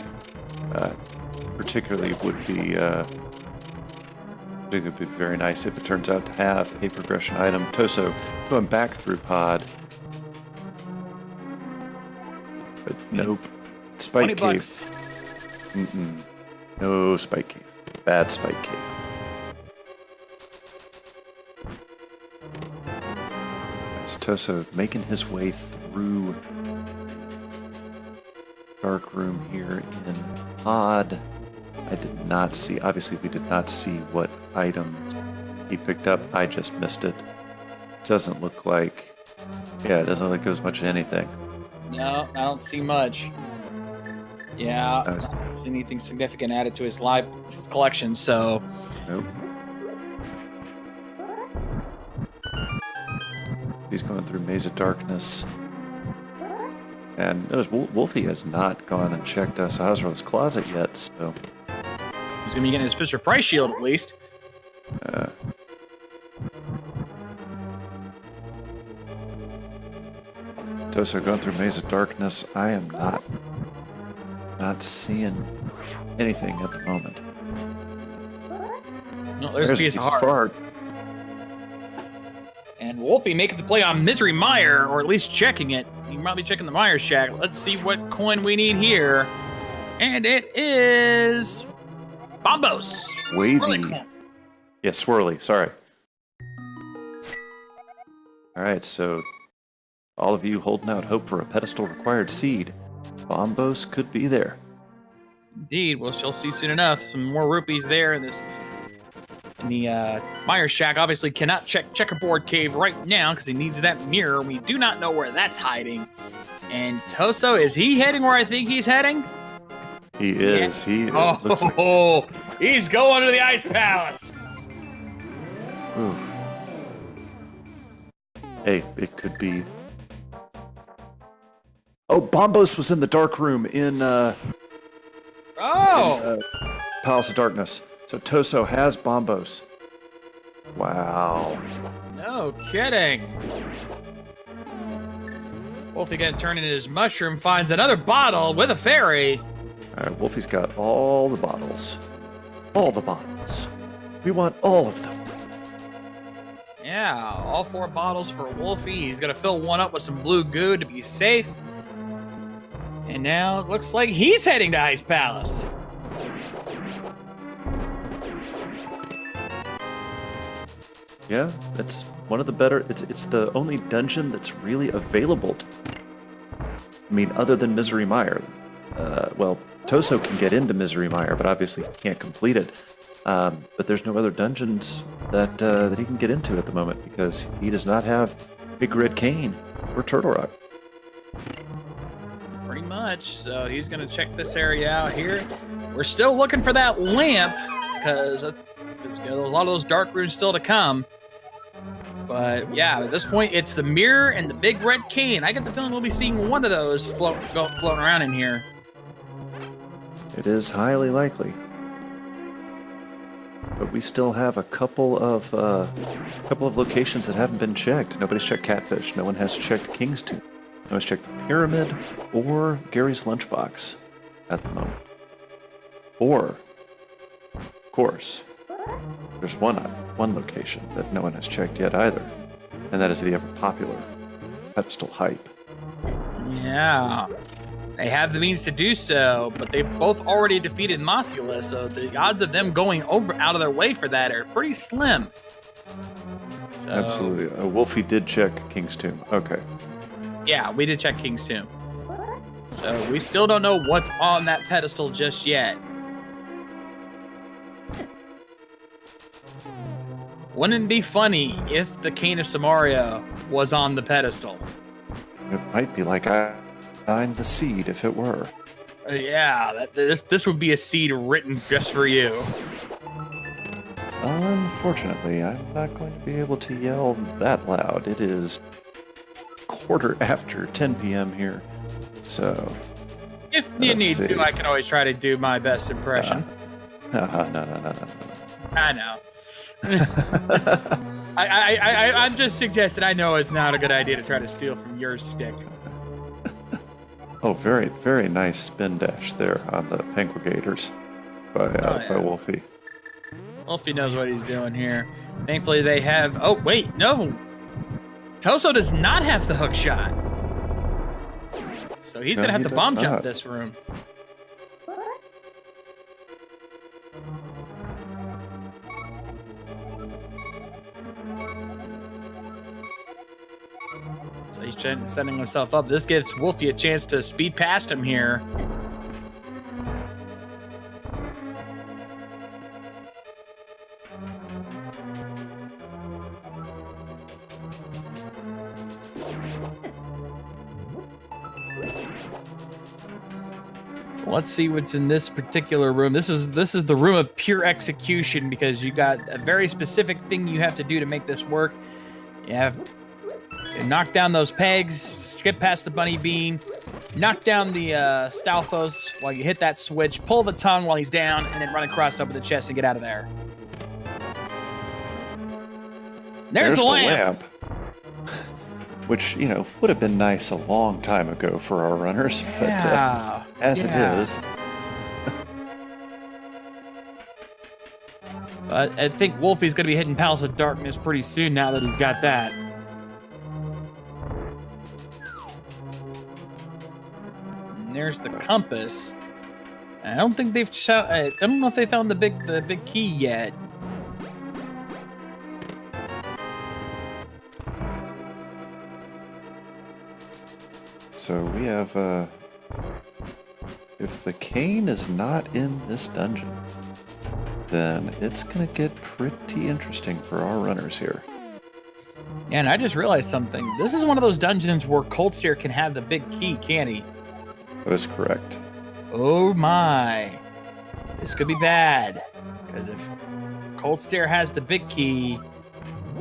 Particularly would be very nice if it turns out to have a progression item. Tojso going back through Pod. But nope. Spike Cave. $20. No Spike Cave. Bad Spike Cave. That's Tojso making his way through dark room here in Pod. I did not see, obviously we did not see what items he picked up. I just missed it. Doesn't look like, it doesn't look like there's much of anything. No, I don't see much. Yeah, I don't see anything significant added to his collection, so. Nope. He's going through Maze of Darkness. And notice Wulfy has not gone and checked Sahasrar's closet yet, so. He's going to be getting his Fisher Price shield at least. Tojso going through Maze of Darkness. I am not seeing anything at the moment. No, there's a piece of heart. And Wulfy making the play on Misery Mire, or at least checking it. He might be checking the Mire Shack. Let's see what coin we need here. And it is Bombos. Wavy. Yeah, swirly. Sorry. All right, so all of you holding out hope for a pedestal required seed. Bombos could be there. Indeed. Well, she'll see soon enough. Some more rupees there in the Mire Shack. Obviously cannot check Checkerboard Cave right now because he needs that mirror. We do not know where that's hiding. And Tojso, is he heading where I think he's heading? He is. Yeah. He looks like... He's going to the Ice Palace. Ooh. Hey, it could be. Oh, Bombos was in the dark room in Palace of Darkness. So Tojso has Bombos. Wow. No kidding. Wulfy gonna turn into his mushroom, finds another bottle with a fairy. All right, Wulfy's got all the bottles. All the bottles. We want all of them. Yeah, all 4 bottles for Wulfy. He's gonna fill one up with some blue goo to be safe. And now it looks like he's heading to Ice Palace. Yeah, that's one of the better. It's the only dungeon that's really available. I mean, other than Misery Mire. Well, Tojso can get into Misery Mire, but obviously he can't complete it. But there's no other dungeons that he can get into at the moment because he does not have Big Red Cane or Turtle Rock. Pretty much. So he's going to check this area out here. We're still looking for that lamp because there's a lot of those dark rooms still to come. But yeah, at this point, it's the mirror and the Big Red Cane. I get the feeling we'll be seeing one of those floating around in here. It is highly likely. But we still have a couple of locations that haven't been checked. Nobody's checked Catfish. No one has checked King's Tomb. No one's checked the Pyramid or Gary's Lunchbox at the moment. Or, of course, there's one location that no one has checked yet either, and that is the ever-popular Pedestal Hype. Yeah. They have the means to do so, but they've both already defeated Mothula, so the odds of them going out of their way for that are pretty slim. So, Absolutely. Wolfie did check King's Tomb. Okay. yeah, we did check King's Tomb. So we still don't know what's on that pedestal just yet. Wouldn't it be funny if the Cane of Samaria was on the pedestal? It might be like I find the seed if it were. Yeah, this would be a seed written just for you. Unfortunately, I'm not going to be able to yell that loud. It is 10 p.m. here. So, If you need to, I can always try to do my best impression. No. I know. I'm just suggesting. I know it's not a good idea to try to steal from your stick. Oh, very, very nice spin dash there on the Penguigators by Wolfie. Wolfie knows what he's doing here. Thankfully, they have... Oh, wait, no. Tojso does not have the hook shot. So he's going to have to bomb jump this room. So he's setting himself up. This gives Wolfie a chance to speed past him here. So let's see what's in this particular room. This is the room of pure execution because you got a very specific thing you have to do to make this work. You have to knock down those pegs, skip past the bunny bean, knock down the Stalfos while you hit that switch, pull the tongue while he's down, and then run across over the chest and get out of there. There's the lamp. Which, would have been nice a long time ago for our runners, but as it is. But I think Wolfie's going to be hitting Palace of Darkness pretty soon now that he's got that. And there's the compass. I don't think they've I don't know if they found the big key yet. So we have, if the cane is not in this dungeon, then it's going to get pretty interesting for our runners here. Yeah, and I just realized something. This is one of those dungeons where Coldsteer can have the big key, can't he? That is correct. Oh my. This could be bad. Because if Coldsteer has the big key,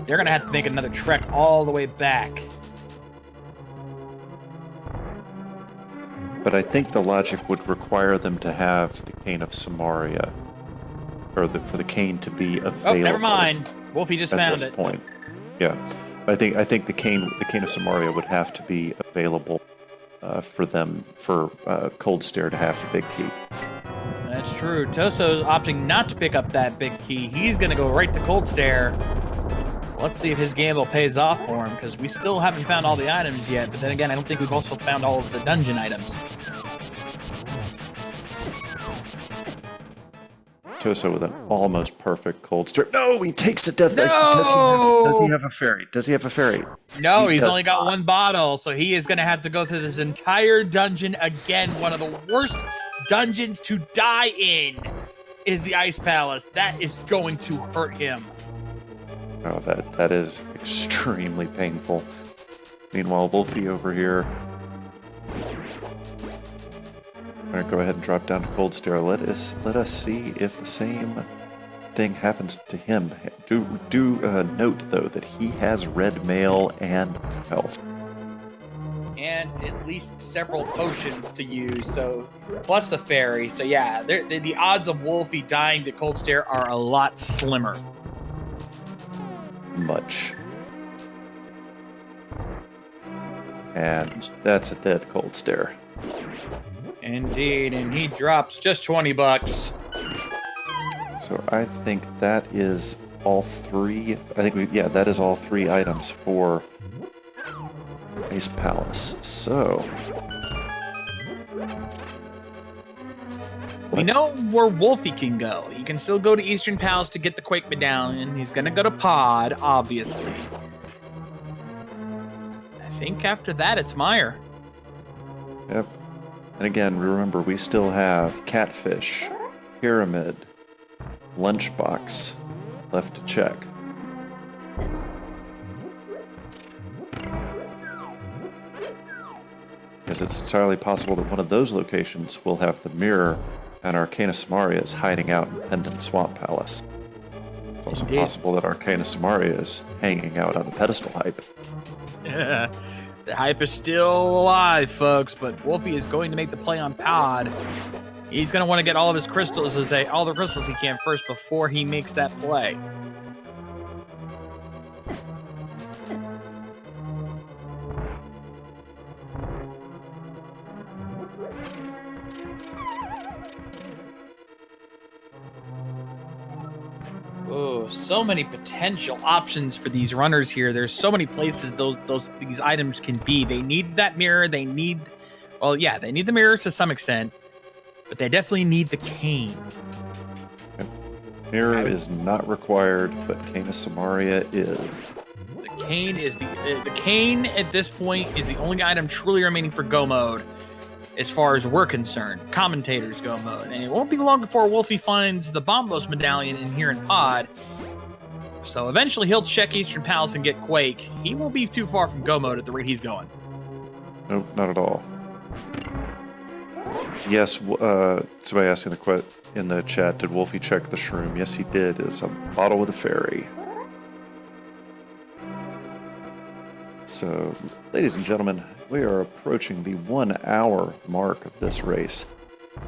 they're going to have to make another trek all the way back. But I think the logic would require them to have the Cane of Samaria, or for the cane to be available. Oh, never mind. Wolfie just found it. At this point, yeah. But I think the cane of Samaria would have to be available for Cold Stare to have the big key. That's true. Tojso is opting not to pick up that big key. He's going to go right to Cold Stare. So let's see if his gamble pays off for him, because we still haven't found all the items yet. But then again, I don't think we've also found all of the dungeon items. Tojso with an almost perfect Cold Stare. No, he takes the death. No! Does he have a fairy? Does he have a fairy? No, he's only got one bottle, so he is going to have to go through this entire dungeon again. One of the worst dungeons to die in is the Ice Palace. That is going to hurt him. Oh, that is extremely painful. Meanwhile, Wolfie over here. I'm gonna go ahead and drop down to Cold Stare. Let us see if the same thing happens to him. Do note though that he has red mail and health, and at least several potions to use. So plus the fairy. So yeah, the odds of Wolfie dying to Cold Stare are a lot slimmer. Much. And that's a dead Cold Stare. Indeed, and he drops just 20 bucks. So I think that is all three. That is all three items for Ice Palace. So We know where Wolfie can go. He can still go to Eastern Palace to get the Quake Medallion. He's going to go to Pod, obviously. I think after that, it's Meyer. Yep. And again, remember, we still have Catfish, Pyramid, Lunchbox left to check. Because it's entirely possible that one of those locations will have the mirror and Arcana Samaria is hiding out in Pendant Swamp Palace. It's also possible that Arcana Samaria is hanging out on the pedestal hype. Yeah. The hype is still alive, folks, but Wolfie is going to make the play on Pod. He's going to want to get all of his crystals, all the crystals he can first before he makes that play. Oh, so many potential options for these runners here. There's so many places these items can be. They need that mirror. They need the mirror to some extent, but they definitely need the cane. Mirror is not required, but Arcana Samaria is. The cane at this point is the only item truly remaining for Go mode, as far as we're concerned. Commentators Go mode, and it won't be long before Wolfie finds the Bombos medallion in here in Pod. So eventually he'll check Eastern Palace and get Quake. He won't be too far from Go mode at the rate he's going. Nope, not at all. Yes, somebody asking in the chat, did Wolfie check the shroom? Yes, he did. It's a bottle with a fairy. So, ladies and gentlemen, we are approaching the 1 hour mark of this race.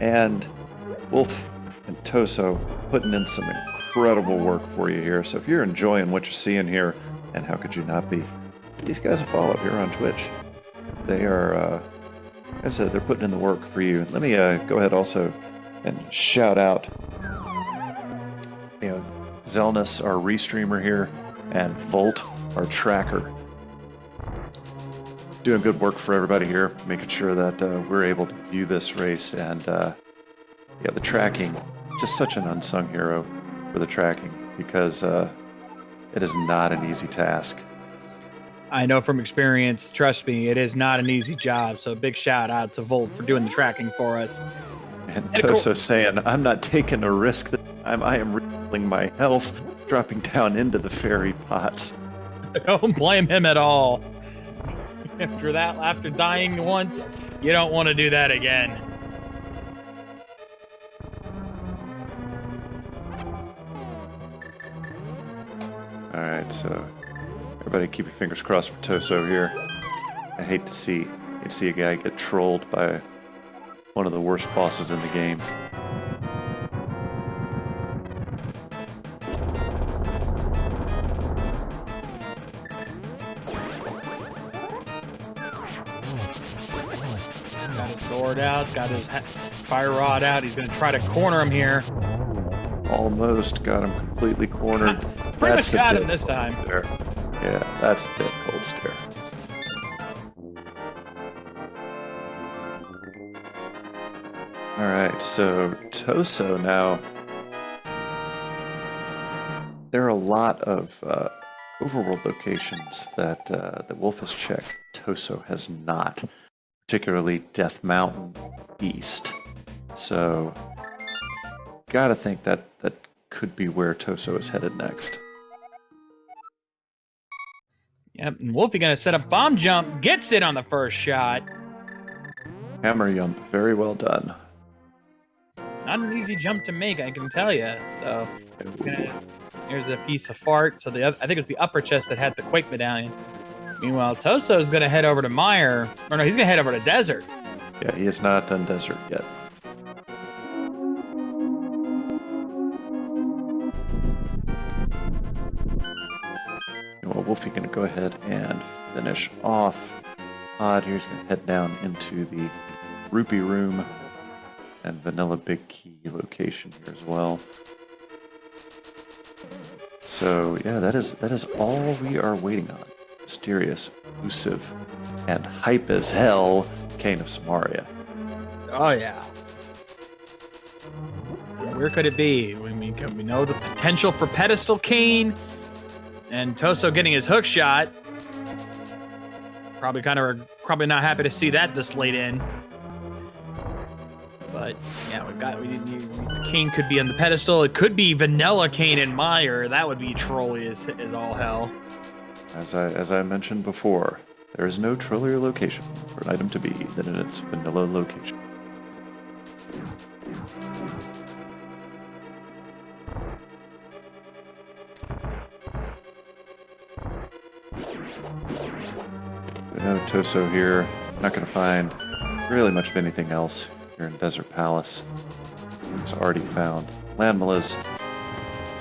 And Wolf and Tojso putting in some incredible work for you here. So if you're enjoying what you're seeing here, and how could you not be, these guys will follow here on Twitch. They are, like I said, they're putting in the work for you. Let me go ahead also and shout out, Zelnus, our restreamer here, and Volt, our tracker. Doing good work for everybody here, making sure that we're able to view this race. And the tracking, just such an unsung hero for the tracking, because it is not an easy task. I know from experience, trust me, it is not an easy job. So big shout out to Volt for doing the tracking for us. And Tojso saying, I'm not taking a risk this time. I am rebuilding my health, dropping down into the fairy pots. Don't blame him at all. After dying once, you don't want to do that again. Alright, so everybody keep your fingers crossed for Tojso here. I hate to see a guy get trolled by one of the worst bosses in the game. Got his sword out, got his fire rod out. He's going to try to corner him here. Almost got him completely cornered. Pretty much got him this time. Stare. Yeah, that's a dead cold stare. Alright, so Tojso now. There are a lot of overworld locations that the Wolf has checked. Tojso has not, particularly Death Mountain East. So, gotta think that could be where Tojso is headed next. Yep, and Wolfie gonna set up bomb jump, gets it on the first shot. Hammer jump, very well done. Not an easy jump to make, I can tell you. So, here's a piece of fart. So I think it's the upper chest that had the Quake Medallion. Meanwhile, Tojso is gonna head over to Meyer. Or no, he's gonna head over to Desert. Yeah, he has not done Desert yet. Well, Wolfie gonna go ahead and finish off Odd. Here he's gonna head down into the Rupee Room and Vanilla Big Key location here as well. So yeah, that is all we are waiting on. Mysterious, elusive, and hype as hell Cane of Samaria. Oh yeah. Where could it be? We know the potential for pedestal cane, and Tojso getting his hook shot. Probably not happy to see that this late in. But yeah, the cane could be on the pedestal. It could be vanilla cane and Meyer. That would be trolly as all hell. As I mentioned before, there is no trollier location for an item to be than in its vanilla location. No Tojso here. Not going to find really much of anything else here in Desert Palace. It's already found Landmalas.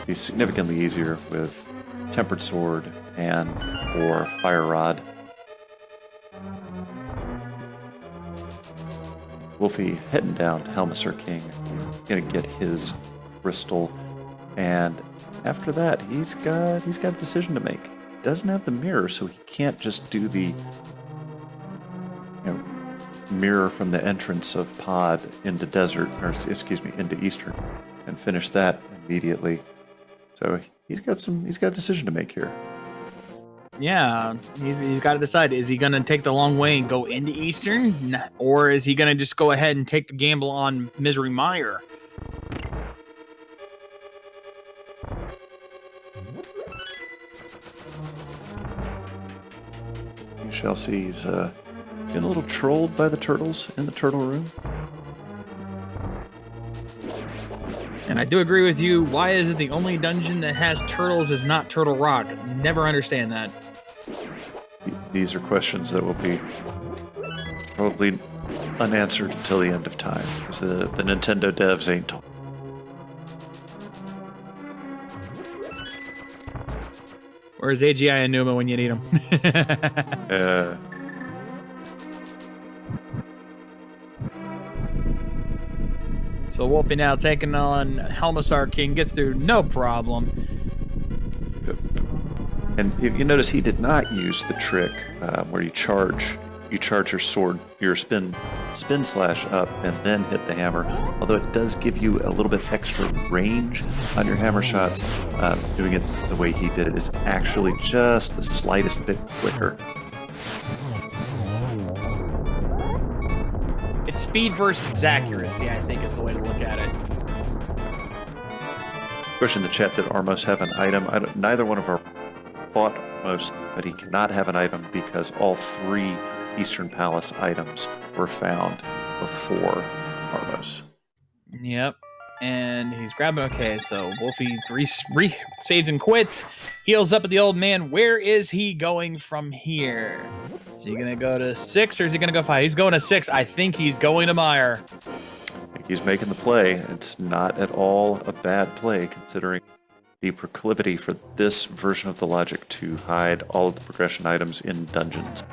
Be significantly easier with Tempered Sword and or Fire Rod. Wulfy heading down to Helmaser King. Gonna get his crystal, and after that he's got a decision to make. Doesn't have the mirror, so he can't just do the mirror from the entrance of Pod into Desert, or excuse me, into Eastern, and finish that immediately. So he's got a decision to make here. Yeah, he's got to decide: is he gonna take the long way and go into Eastern, or is he gonna just go ahead and take the gamble on Misery Meyer? You shall see he's getting a little trolled by the turtles in the turtle room. And I do agree with you. Why is it the only dungeon that has turtles is not Turtle Rock? Never understand that. These are questions that will be probably unanswered until the end of time, because the Nintendo devs ain't told. Where's AGI and Numa when you need them? So Wulfy now taking on Helmaser King, gets through no problem. Yep. And you notice he did not use the trick where you charge your sword, your spin slash up, and then hit the hammer. Although it does give you a little bit extra range on your hammer shots, doing it the way he did it is actually just the slightest bit quicker. It's speed versus accuracy, I think, is the way to look at it. Question in the chat, did Armos have an item? Neither one of our fought Armos, but he cannot have an item because all 3 Eastern Palace items were found before Armos. Yep. And he's grabbing. Okay, so Wulfy saves and quits. Heals up at the old man. Where is he going from here? Is he going to go to 6 or is he going to go 5? He's going to 6. I think he's going to Meyer. I think he's making the play. It's not at all a bad play considering the proclivity for this version of the logic to hide all of the progression items in dungeons.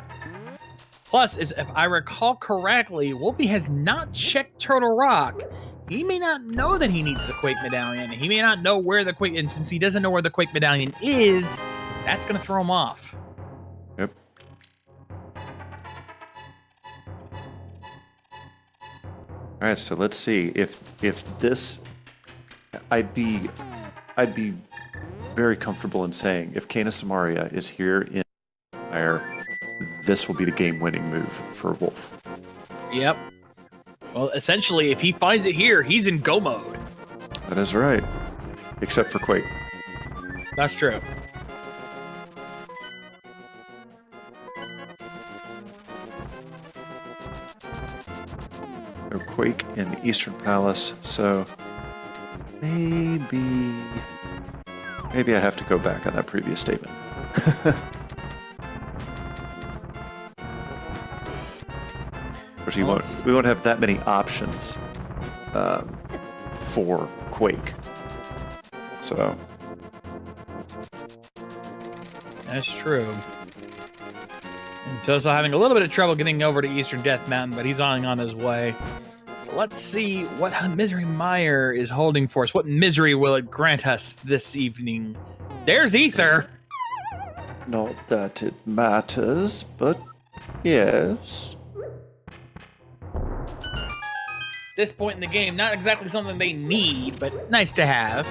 Plus, if I recall correctly, Wulfy has not checked Turtle Rock. He may not know that he needs the Quake Medallion. He may not know where the Quake... And since he doesn't know where the Quake Medallion is, that's going to throw him off. Yep. Alright, so let's see. If this... I'd be very comfortable in saying if Kana Samaria is here in Meyer, this will be the game-winning move for Wolf. Yep. Well, essentially, if he finds it here, he's in go mode. That is right. Except for Quake. That's true. No Quake in Eastern Palace, so maybe I have to go back on that previous statement. We won't have that many options for Quake. So that's true. And Tojso having a little bit of trouble getting over to Eastern Death Mountain, but he's on his way. So let's see what Misery Meyer is holding for us. What misery will it grant us this evening? There's Ether. Not that it matters, but yes. this point in the game, not exactly something they need, but nice to have.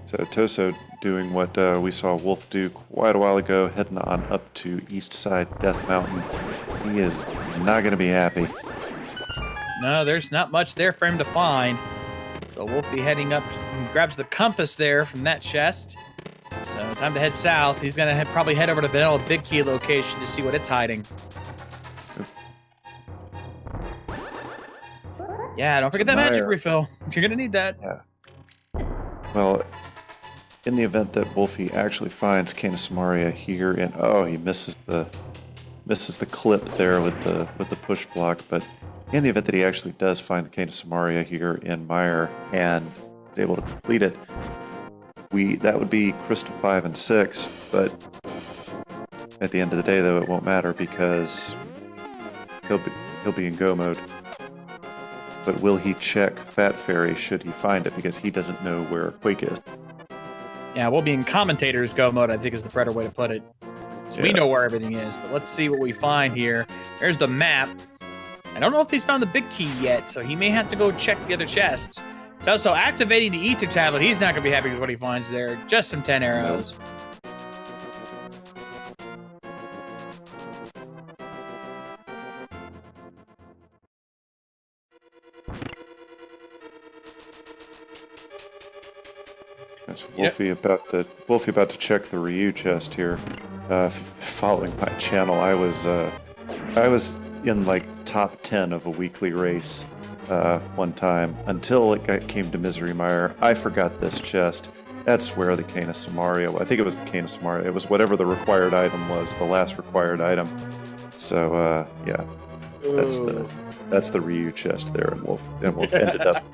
So Tojso doing what we saw Wolf do quite a while ago, heading on up to East Side Death Mountain. He is not going to be happy. No, there's not much there for him to find. So Wolfie heading up and grabs the compass there from that chest. So time to head south. He's going to probably head over to Vanilla Big Key location to see what it's hiding. Yeah, don't forget that magic refill. You're going to need that. Yeah. Well, in the event that Wolfie actually finds Cane of Samaria here, and he misses the clip there with the push block, but in the event that he actually does find the Cane of Samaria here in Mire and is able to complete it, that would be Crystal 5 and 6, but at the end of the day, though, it won't matter because he'll be in go mode. But will he check Fat Fairy should he find it, because he doesn't know where Quake is? Yeah, we'll be in commentator's go mode, I think is the better way to put it. So we know where everything is, but let's see what we find here. There's the map. I don't know if he's found the big key yet, so he may have to go check the other chests. So activating the ether tablet, he's not going to be happy with what he finds there. Just some 10 arrows. So Wolfie about to check the Ryu chest here. Following my channel, I was in like top 10 of a weekly race one time until it came to Misery Mire. I forgot this chest. That's where the Cane of Samaria. I think it was the Cane of Samaria. It was whatever the required item was, the last required item. So yeah, that's the Ryu chest there, and Wolf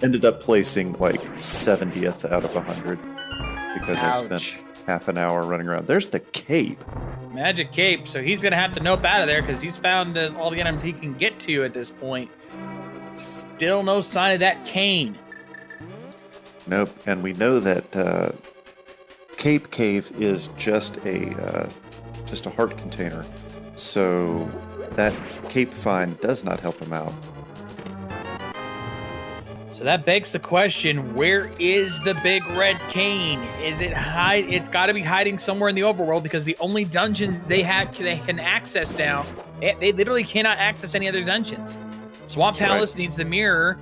ended up placing like 70th out of 100 because I spent half an hour running around. There's the cape. Magic cape. So he's going to have to nope out of there because he's found all the items he can get to at this point. Still no sign of that cane. Nope. And we know that Cape Cave is just a heart container. So that cape find does not help him out. So that begs the question, where is the big red cane? Is it it's got to be hiding somewhere in the overworld, because the only dungeons they can access now, they literally cannot access any other dungeons. Swamp Palace needs the mirror.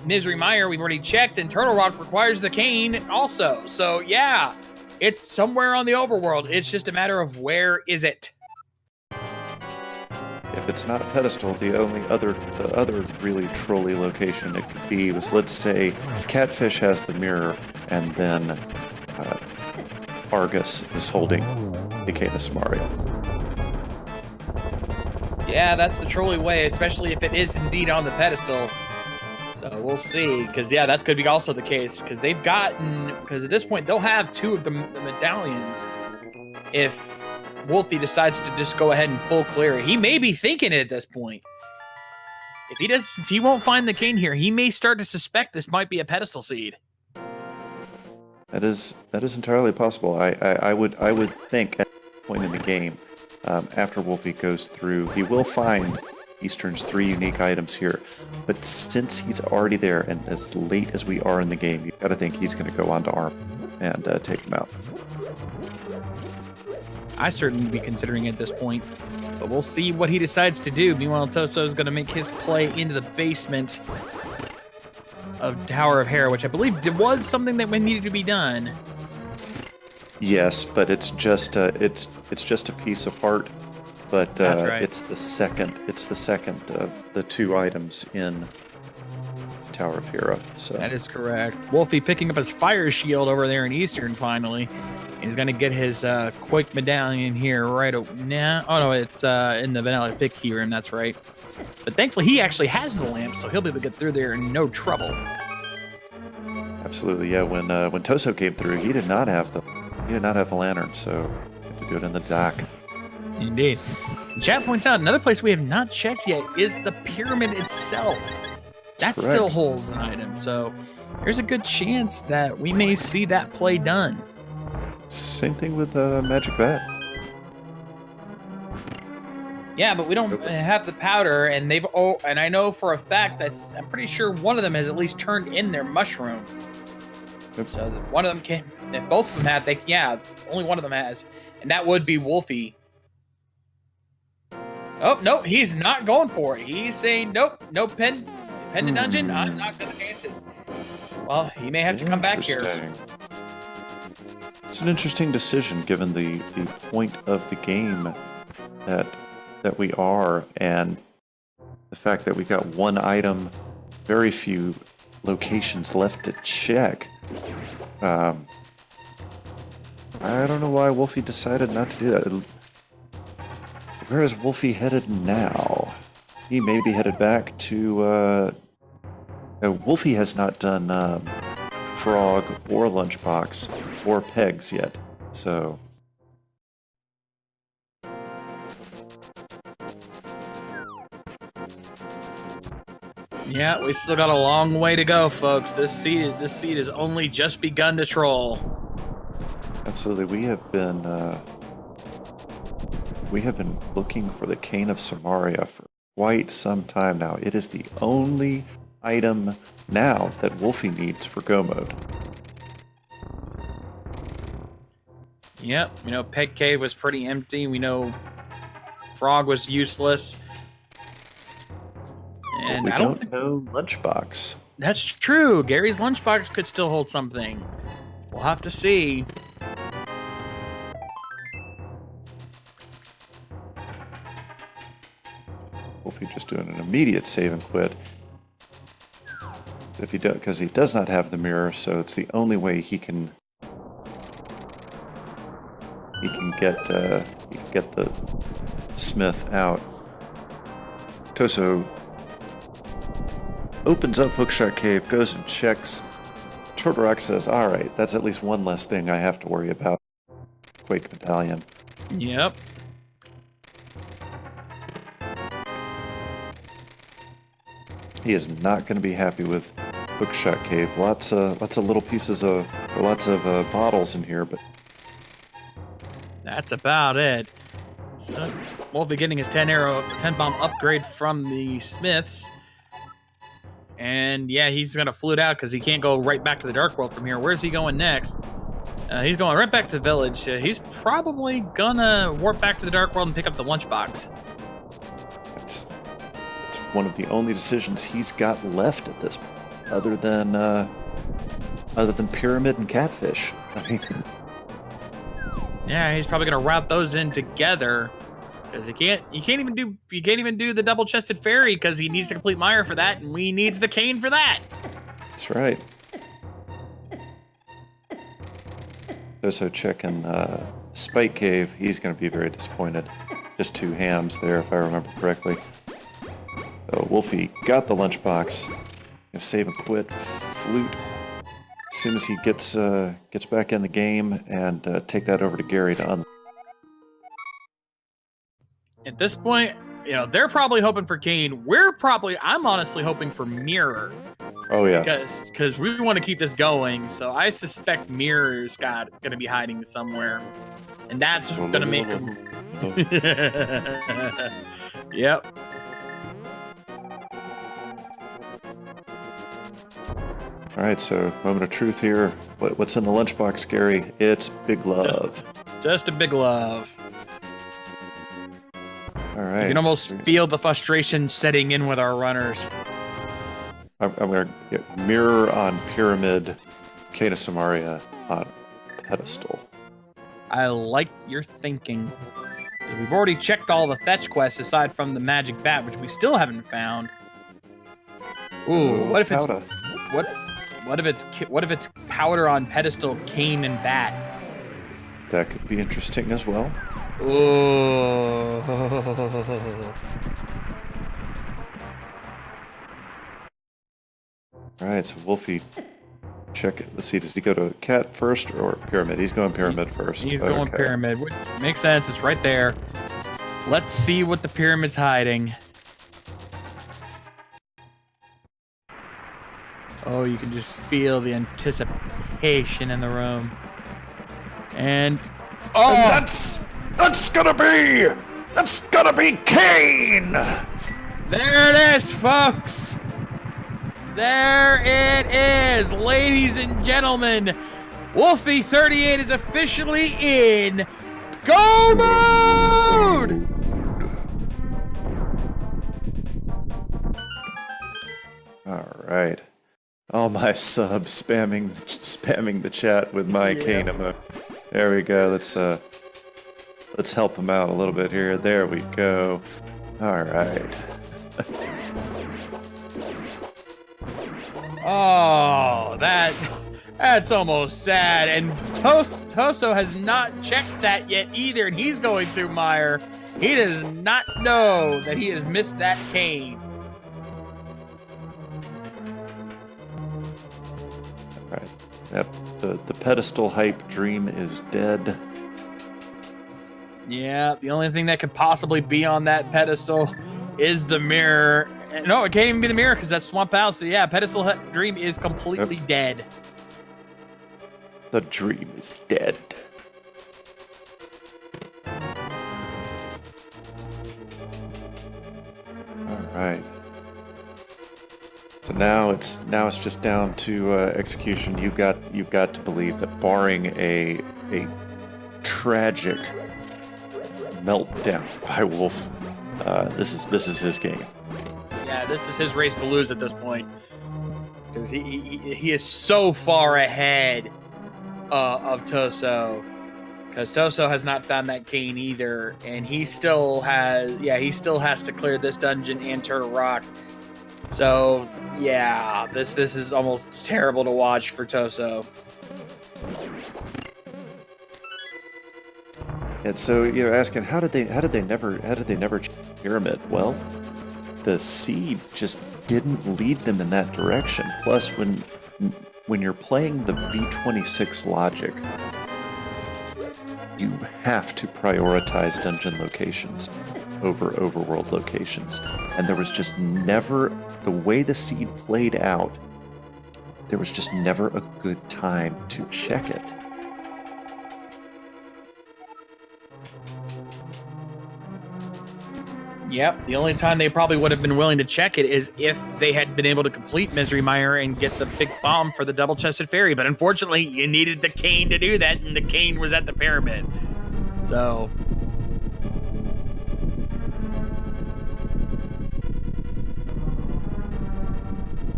Misery Mire, we've already checked, and Turtle Rock requires the cane also. So yeah, it's somewhere on the overworld. It's just a matter of where is it? If it's not Pedestal, the other really trolly location it could be was, let's say, Catfish has the mirror, and then Argus is holding the Cane of Samaria. Yeah, that's the trolley way, especially if it is indeed on the pedestal. So we'll see, because yeah, that could be also the case, because at this point they'll have two of the medallions. If Wolfie decides to just go ahead and full clear it. He may be thinking it at this point. If he does, since he won't find the cane here, he may start to suspect this might be a pedestal seed. That is entirely possible. I would think at this point in the game, after Wolfie goes through, he will find Eastern's 3 unique items here. But since he's already there, and as late as we are in the game, you've got to think he's going to go on to Arm and take him out. I certainly be considering it at this point, but we'll see what he decides to do. Meanwhile, Tojso is going to make his play into the basement of Tower of Hera, which I believe was something that needed to be done. Yes, but it's just a piece of heart. But right. It's the second of the 2 items in Tower of Hera. So that is correct. Wolfie picking up his fire shield over there in Eastern finally. He's going to get his Quake medallion here right now. Oh, no, it's in the Vanilla Big Key room. That's right. But thankfully, he actually has the lamp, so he'll be able to get through there in no trouble. Absolutely, yeah. When Tojso came through, he did not have the lantern, so he had to do it in the dock. Indeed. The chat points out another place we have not checked yet is the pyramid itself. That still holds an item, so there's a good chance that we may see that play done. Same thing with Magic Bat. Yeah, but we don't have the powder, and and I know for a fact that I'm pretty sure one of them has at least turned in their mushroom. Yep. So one of them came. If both of them had, only one of them has, and that would be Wulfy. Oh no, he's not going for it. He's saying nope, pen to dungeon. I'm not gonna dance it. Well, he may have to come back here. It's an interesting decision given the point of the game that we are, and the fact that we got one item, very few locations left to check. I don't know why Wulfy decided not to do that. Where is Wulfy headed now? He may be headed back to... Wulfy has not done Frog or Lunchbox or Pegs yet, so... Yeah, we still got a long way to go, folks. This seed has only just begun to troll. Absolutely, we have been looking for the Cane of Samaria for quite some time now. It is the only item now that Wulfy needs for Go mode. Yep, Peg Cave was pretty empty. We know Frog was useless. And I don't know Lunchbox. That's true. Gary's Lunchbox could still hold something. We'll have to see. Wulfy just doing an immediate save and quit. If he does, because he does not have the mirror, so it's the only way he can get the Smith out. Tojso opens up Hookshot Cave, goes and checks. Turtle Rock says, "All right, that's at least one less thing I have to worry about." Quake Medallion. Yep. He is not going to be happy with Hookshot Cave. Lots of little pieces of, lots of bottles in here, but that's about it. So Wulfy getting his 10 bomb upgrade from the Smiths. And yeah, he's gonna flute out because he can't go right back to the Dark World from here. Where's he going next? He's going right back to the village. He's probably gonna warp back to the Dark World and pick up the lunchbox. It's one of the only decisions he's got left at this point, other than Pyramid and Catfish. I mean, yeah, he's probably gonna route those in together. Because you can't even do the double-chested fairy because he needs to complete Meyer for that, and we needs the cane for that. That's right. Also checking Spike Cave. He's going to be very disappointed. Just 2 hams there, if I remember correctly. Wulfy got the lunchbox. Gonna save and quit. Flute. As soon as he gets back in the game, and take that over to Gary to unlock. At this point, they're probably hoping for Kane. I'm honestly hoping for Mirror. Oh yeah. Because we want to keep this going. So I suspect Mirror's going to be hiding somewhere, and that's going to make him. Yep. All right, so moment of truth here. What's in the lunchbox, Gary? It's Big Love. Just a Big Love. All right. You can almost feel the frustration setting in with our runners. I'm going to get Mirror on Pyramid, Cane of Samaria on Pedestal. I like your thinking. We've already checked all the fetch quests aside from the Magic Bat, which we still haven't found. Ooh, what if it's what if it's Powder on Pedestal, Cane, and Bat? That could be interesting as well. Ooh. Alright, so Wulfy, check it. Let's see, does he go to Cat first or Pyramid? He's going Pyramid first. He's going Pyramid, which makes sense. It's right there. Let's see what the Pyramid's hiding. Oh, you can just feel the anticipation in the room. And and that's gonna be That's gonna be Kane! There it is, folks! There it is, ladies and gentlemen. wulfy83 is officially in Go Mode! Alright. All my subs spamming the chat with my Kane emote. There we go. Let's help him out a little bit here. There we go. Alright. Oh, that's almost sad. And Tojso has not checked that yet either, and he's going through mire. He does not know that he has missed that cane. Alright. Yep. The pedestal hype dream is dead. Yeah, the only thing that could possibly be on that pedestal is the mirror. No, it can't even be the mirror because that's Swamp House. So yeah, pedestal dream is completely dead. The dream is dead. Alright. So now it's just down to execution. You've got to believe that barring a tragic meltdown by Wolf, this is his game. Yeah, this is his race to lose at this point because he is so far ahead of Tojso, because Tojso has not found that cane either, and he still has to clear this dungeon and Turtle Rock. So yeah, this is almost terrible to watch for Tojso. And so you're asking, how did they never check the pyramid? Well, the seed just didn't lead them in that direction. Plus, when you're playing the V26 logic, you have to prioritize dungeon locations over overworld locations. And there was just never, the way the seed played out, there was just never a good time to check it. Yep, the only time they probably would have been willing to check it is if they had been able to complete Misery Mire and get the big bomb for the double-chested fairy. But unfortunately, you needed the cane to do that, and the cane was at the pyramid. So...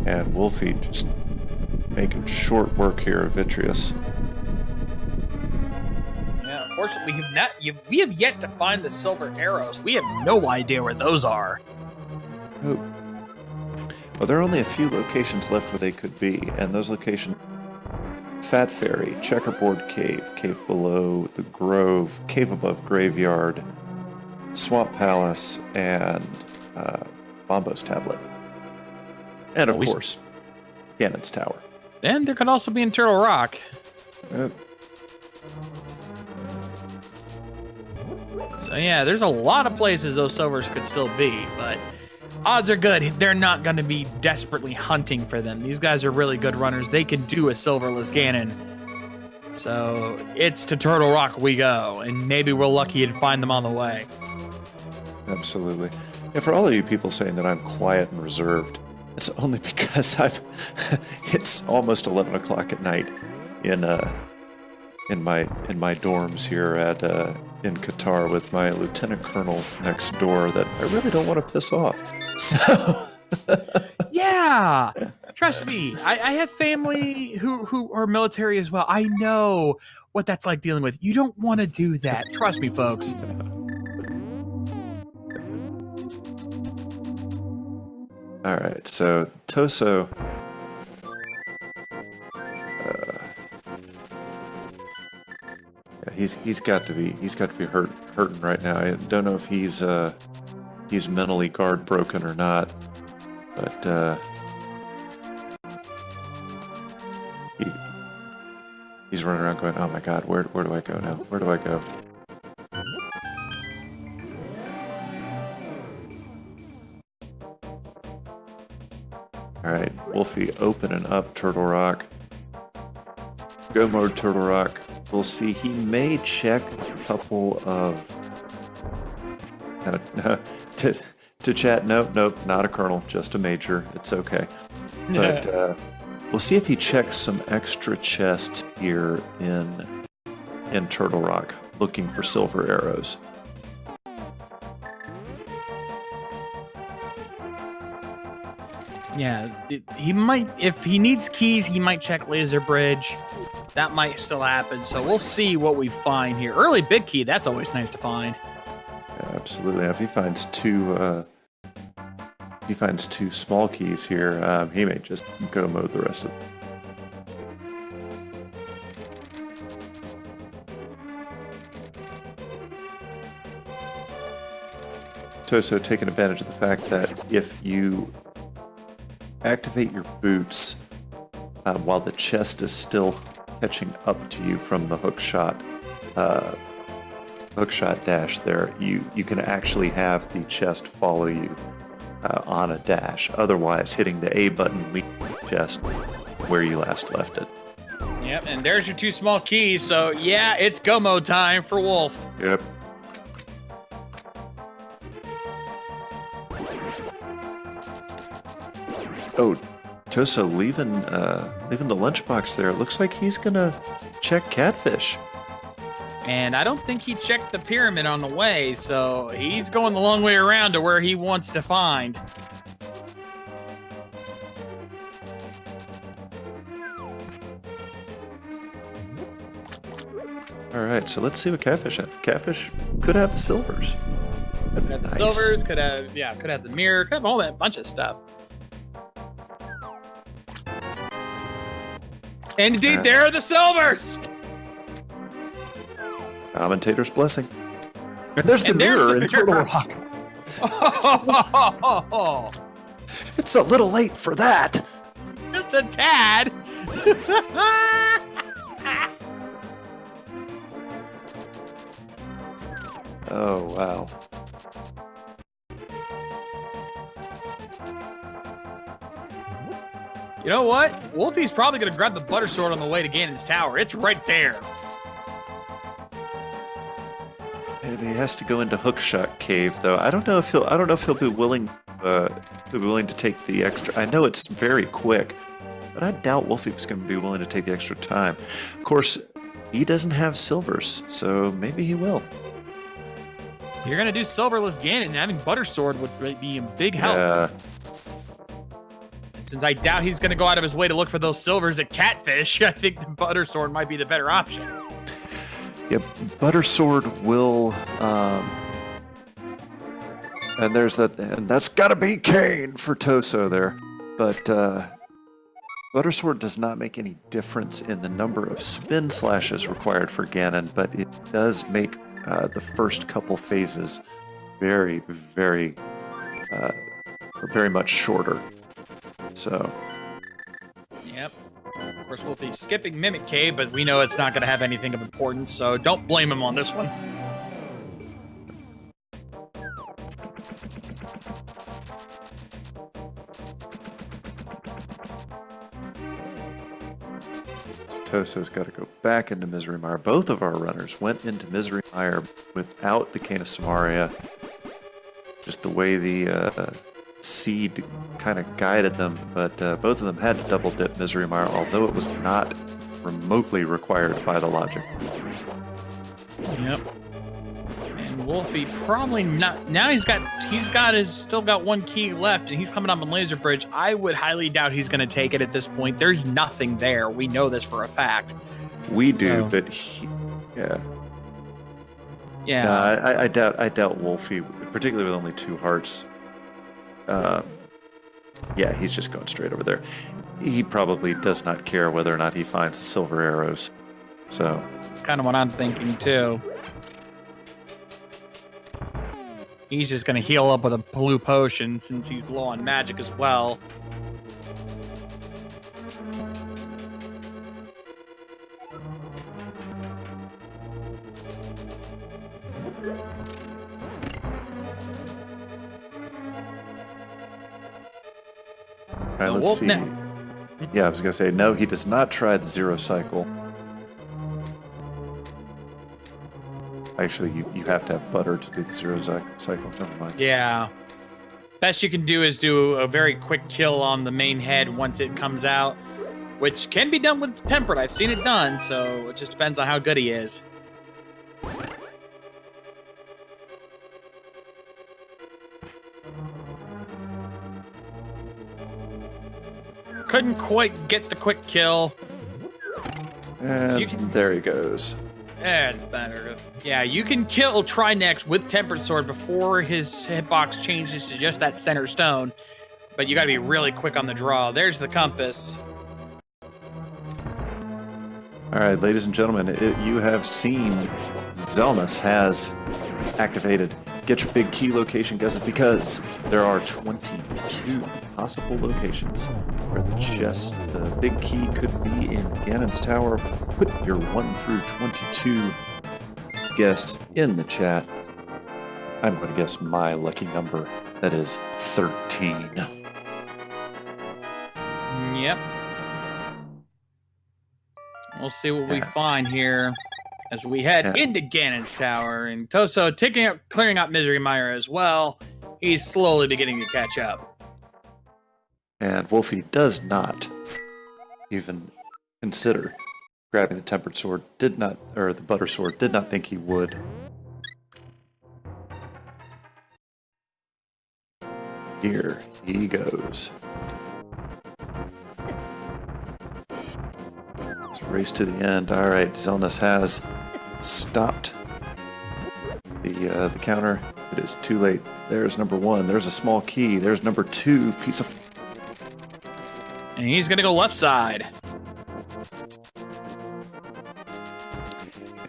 And Wulfy just making short work here of Vitreous. Unfortunately, we have yet to find the silver arrows. We have no idea where those are. Oh. Well, there are only a few locations left where they could be, and those locations: Fat Fairy, Checkerboard Cave, Cave Below the Grove, Cave Above Graveyard, Swamp Palace, and Bombo's Tablet. And of course, Ganon's Tower. And there could also be in Turtle Rock. So yeah, there's a lot of places those silvers could still be, but odds are good they're not going to be desperately hunting for them. These guys are really good runners. They can do a silverless Ganon. So it's to Turtle Rock we go, and maybe we're lucky to find them on the way. Absolutely. And for all of you people saying that I'm quiet and reserved, it's only because it's almost 11 o'clock at night in my dorms here in Qatar with my lieutenant colonel next door that I really don't want to piss off. So yeah, trust me, I have family who are military as well. I know what that's like dealing with. You don't want to do that. Trust me, folks. All right, so Tojso. He's got to be hurting right now. I don't know if he's mentally guard broken or not, but he's running around going, "Oh my God, where do I go now? Where do I go?" All right, Wulfy opening up Turtle Rock. Go mode Turtle Rock. We'll see. He may check a couple of To chat, nope, not a colonel, just a major. It's okay. But we'll see if he checks some extra chests here in Turtle Rock, looking for silver arrows. Yeah, he might, if he needs keys, he might check Laser Bridge. That might still happen, so we'll see what we find here. Early big key, that's always nice to find. Yeah, absolutely. If he finds two small keys here, he may just go mode the rest of them. Tojso taking advantage of the fact that if you activate your boots while the chest is still catching up to you from the hookshot dash there, you can actually have the chest follow you on a dash. Otherwise, hitting the A button leaves the chest where you last left it. Yep, and there's your two small keys, so yeah, it's go mode time for Wolf. Yep. Oh, Tojso leaving the lunchbox there. It looks like he's gonna check catfish. And I don't think he checked the pyramid on the way, so he's going the long way around to where he wants to find. All right, so let's see what catfish have. Catfish could have the silvers. Could have the silvers, could have the mirror, could have all that bunch of stuff. And indeed, there are the silvers! Commentator's blessing. And there's the mirror in Turtle Rock. Oh, It's a little late for that. just a tad. Oh, wow. You know what? Wolfie's probably going to grab the butter sword on the way to Ganon's tower. It's right there. If he has to go into Hookshot Cave, though, I don't know if he'll be willing to take the extra. I know it's very quick, but I doubt Wolfie's going to be willing to take the extra time. Of course, he doesn't have silvers, so maybe he will. You're going to do silverless Ganon, and having butter sword would be a big help. Yeah. Since I doubt he's going to go out of his way to look for those silvers at Catfish, I think the butter sword might be the better option. Yep, butter sword will, and there's that, and that's got to be Kane for Tojso there. But butter sword does not make any difference in the number of spin slashes required for Ganon, but it does make the first couple phases very, very, very much shorter. So. Yep. Of course, Wolfie's skipping Mimic Cave, but we know it's not going to have anything of importance, so don't blame him on this one. So Toso's got to go back into Misery Mire. Both of our runners went into Misery Mire without the Cane of Samaria. Just the way the seed kind of guided them, but both of them had to double dip Misery Mire, although it was not remotely required by the logic. Yep. And Wolfie probably not. Now still got one key left, and he's coming up on Laser Bridge. I would highly doubt he's going to take it at this point. There's nothing there. We know this for a fact. We do, but yeah. Yeah. No, I doubt Wolfie, particularly with only 2 hearts. Yeah, he's just going straight over there. He probably does not care whether or not he finds the silver arrows. So that's kind of what I'm thinking too. He's just going to heal up with a blue potion since he's low on magic as well. All right, let's see. Yeah, I was going to say, no, he does not try the 0 cycle. Actually, you have to have butter to do the zero cycle. Never mind. Yeah. Best you can do is do a very quick kill on the main head once it comes out, which can be done with tempered. I've seen it done, so it just depends on how good he is. Couldn't quite get the quick kill. And there he goes. That's better. Yeah, you can kill Trinex with Tempered Sword before his hitbox changes to just that center stone. But you gotta be really quick on the draw. There's the compass. Alright, ladies and gentlemen, you have seen Zelnus has activated Get Your Big Key location guesses, because there are 22 possible locations where the big key could be in Ganon's Tower. Put your 1 through 22 guess in the chat. I'm going to guess my lucky number. That is 13. Yep. We'll see what we find here as we head into Ganon's Tower. And Tojso clearing out Misery Mire as well. He's slowly beginning to catch up. And Wulfy does not even consider grabbing the Tempered Sword. Or the Butter Sword. Did not think he would. Here he goes. It's a race to the end. All right, Zelnus has stopped the counter. It is too late. There's number 1. There's a small key. There's number 2. Piece of. And he's gonna go left side.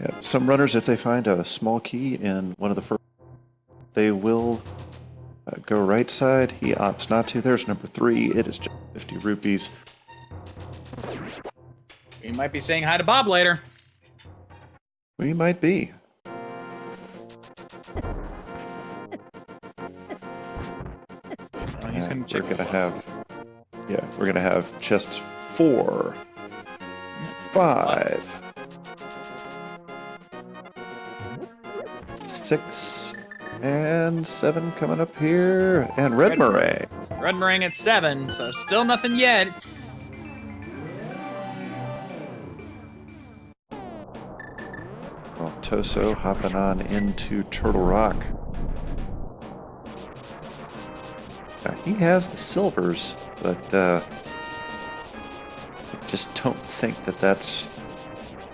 Yeah, some runners, if they find a small key in one of the first, they will go right side. He opts not to. There's number 3. It is just 50 rupees. We might be saying hi to Bob later. We might be. Oh, he's gonna check. We're gonna have chests 4, 5, 6, and 7 coming up here, and Red Meringue. Red Meringue at 7, so still nothing yet. Well, Tojso hopping on into Turtle Rock. He has the silvers, but I just don't think that that's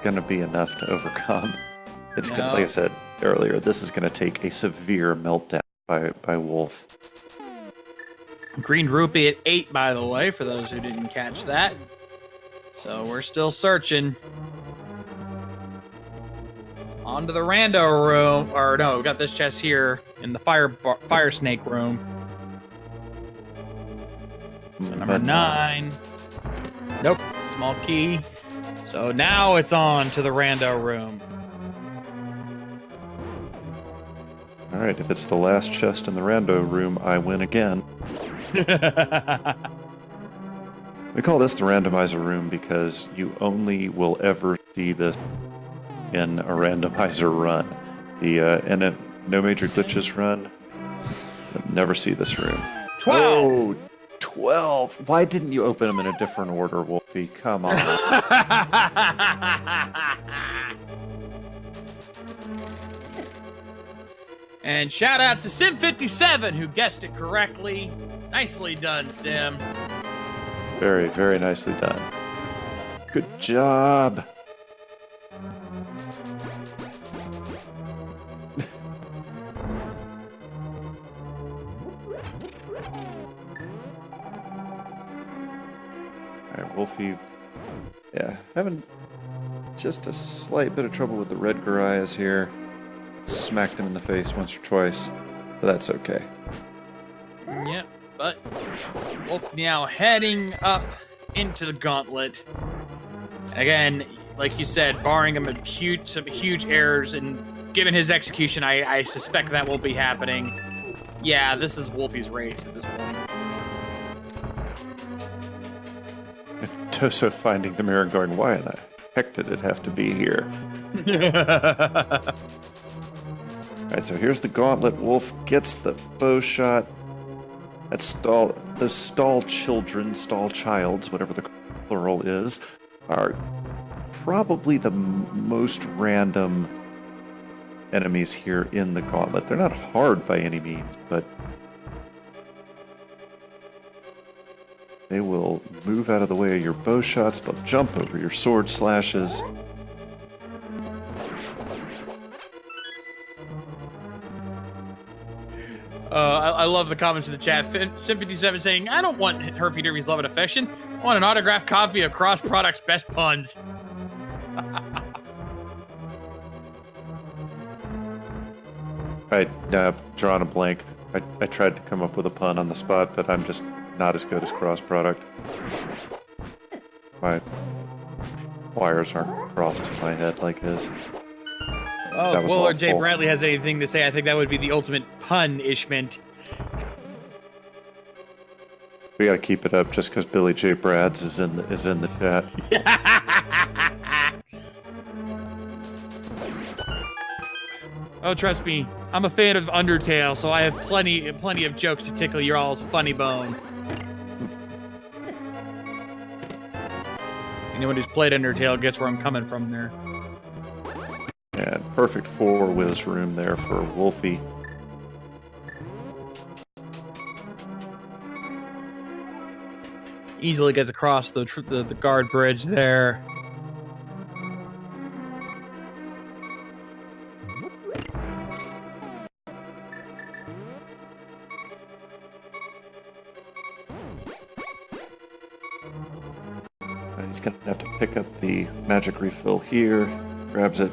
going to be enough to overcome. It's gonna, like I said earlier, this is going to take a severe meltdown by Wolf. Green Rupee at 8, by the way, for those who didn't catch that. So we're still searching. On to the rando room, or no, we got this chest here in the fire snake room. So number 9. Nope, small key. So now it's on to the rando room. Alright, if it's the last chest in the rando room, I win again. We call this the randomizer room because you only will ever see this in a randomizer run. In a No Major Glitches run, you'll never see this room. 12! Oh, 12! Why didn't you open them in a different order, Wolfie? Come on. And shout out to Sim57 who guessed it correctly. Nicely done, Sim. Very, very nicely done. Good job. Alright, Wolfie. Yeah, having just a slight bit of trouble with the red Gorias here. Smacked him in the face once or twice, but that's okay. Yep, but Wolf now heading up into the gauntlet. And again, like you said, barring some huge errors, and given his execution, I suspect that won't be happening. Yeah, this is Wolfie's race at this point. Tojso finding the mirror and going, why in the heck did it have to be here? Alright, so here's the gauntlet. Wolf gets the bow shot. Those stall childs, whatever the plural is, are probably the most random enemies here in the gauntlet. They're not hard by any means, but they will move out of the way of your bow shots. They'll jump over your sword slashes. I love the comments in the chat. Sim57 saying, I don't want Herfy Derby's love and affection. I want an autographed copy of Cross Products' best puns. Drawing a blank. I tried to come up with a pun on the spot, but I'm just not as good as Cross Product. My wires aren't crossed in my head like his. Oh, if Will or Jay Bradley has anything to say, I think that would be the ultimate punishment. We gotta keep it up just because Billy J. Brads is in the chat. Oh, trust me, I'm a fan of Undertale, so I have plenty of jokes to tickle your all's funny bone. Anyone who's played Undertale gets where I'm coming from there. And perfect 4-whiz room there for Wolfie. Easily gets across the guard bridge there. He's gonna have to pick up the magic refill here. Grabs it.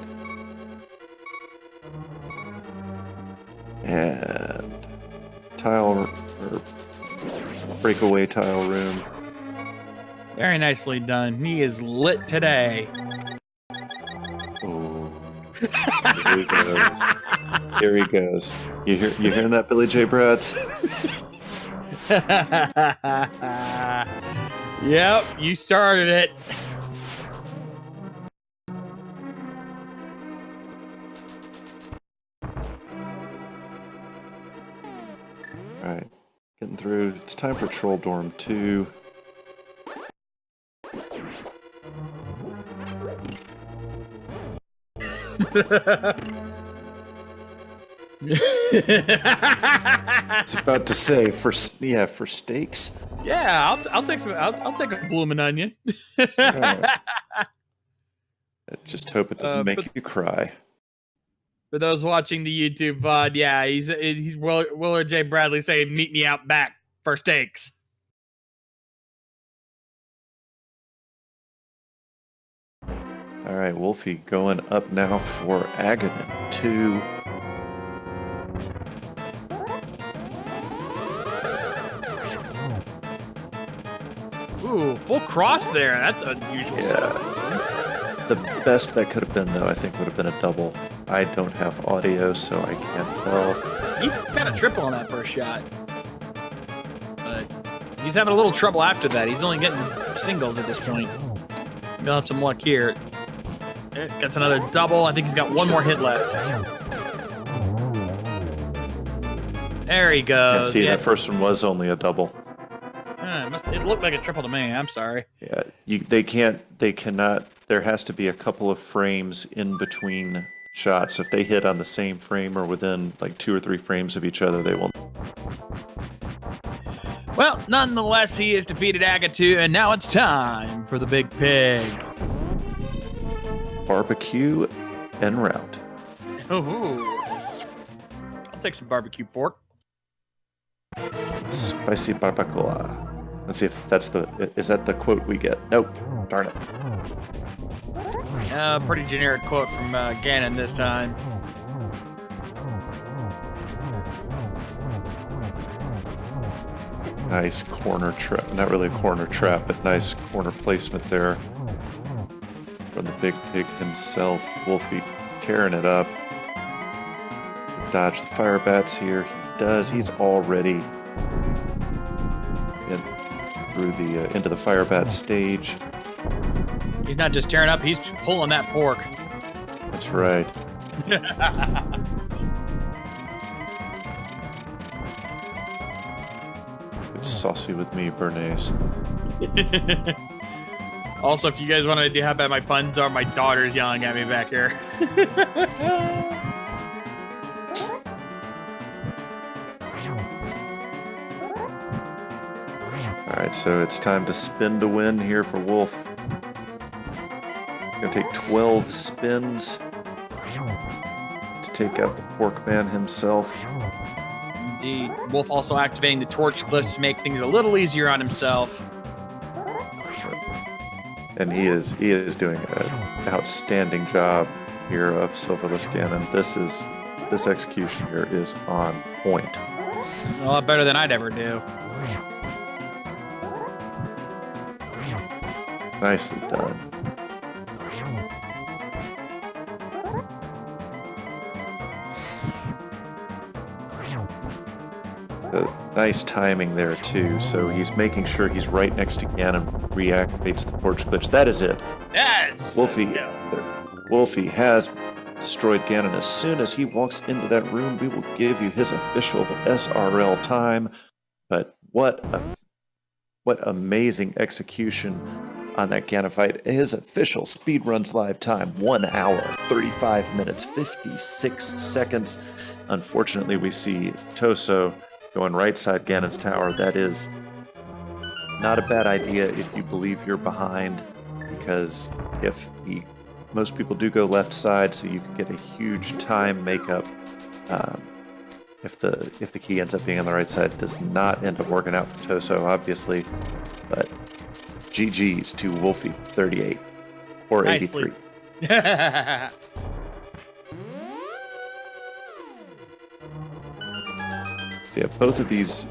And breakaway tile room. Very nicely done. He is lit today. Oh, here he goes. Here he goes. You hearing that, Billy J. Brads? Yep, you started it. Alright, getting through. It's time for Troll Dorm 2. It's about to say for steaks. Yeah, I'll take some. I'll take a bloomin' onion. Right. I just hope it doesn't make you cry. For those watching the YouTube VOD, yeah, he's Willard J. Bradley saying, "Meet me out back for steaks." All right, Wolfie going up now for Aghanim 2. Ooh, full cross there. That's unusual. Yeah. The best that could have been, though, I think would have been a double. I don't have audio, so I can't tell. He got a triple on that first shot. But he's having a little trouble after that. He's only getting singles at this point. He'll have some luck here. Gets another double. I think he's got one more hit left. There he goes. And see, that first one was only a double. It looked like a triple to me. I'm sorry. Yeah, they cannot. There has to be a couple of frames in between shots. If they hit on the same frame or within like 2 or 3 frames of each other, they will. Well, nonetheless, he has defeated Agatu, and now it's time for the big pig. Barbecue en route. Ooh. I'll take some barbecue pork. Spicy barbacoa. Let's see if is that the quote we get? Nope. Darn it. Pretty generic quote from Ganon this time. Nice corner trap. Not really a corner trap, but nice corner placement there from the big pig himself. Wolfie tearing it up. Dodge the fire bats here. He does. He's already through the into the fire bat stage. He's not just tearing up, he's pulling that pork. That's right. saucy with me, Bernays. Also, if you guys want to do how bad my puns are, my daughter's yelling at me back here. Alright, so it's time to spin to win here for Wolf. Gonna take 12 spins to take out the pork man himself. Indeed. Wolf also activating the torch glyphs to make things a little easier on himself. And he is doing an outstanding job here of Silverless Ganon. This execution here is on point. A lot better than I'd ever do. Nicely done. Nice timing there too. So he's making sure he's right next to Ganon, reactivates the torch glitch. That is it. Yes. Wulfy has destroyed Ganon. As soon as he walks into that room, we will give you his official SRL time. But what amazing execution on that Ganon fight. His official speedruns live time, 1 hour, 35 minutes, 56 seconds. Unfortunately, we see Tojso going right side Ganon's tower. That is not a bad idea if you believe you're behind, because most people do go left side, so you can get a huge time makeup. If the key ends up being on the right side, it does not end up working out for Tojso, obviously. But GG's to wulfy83 or Nicely. 83. So yeah, both of these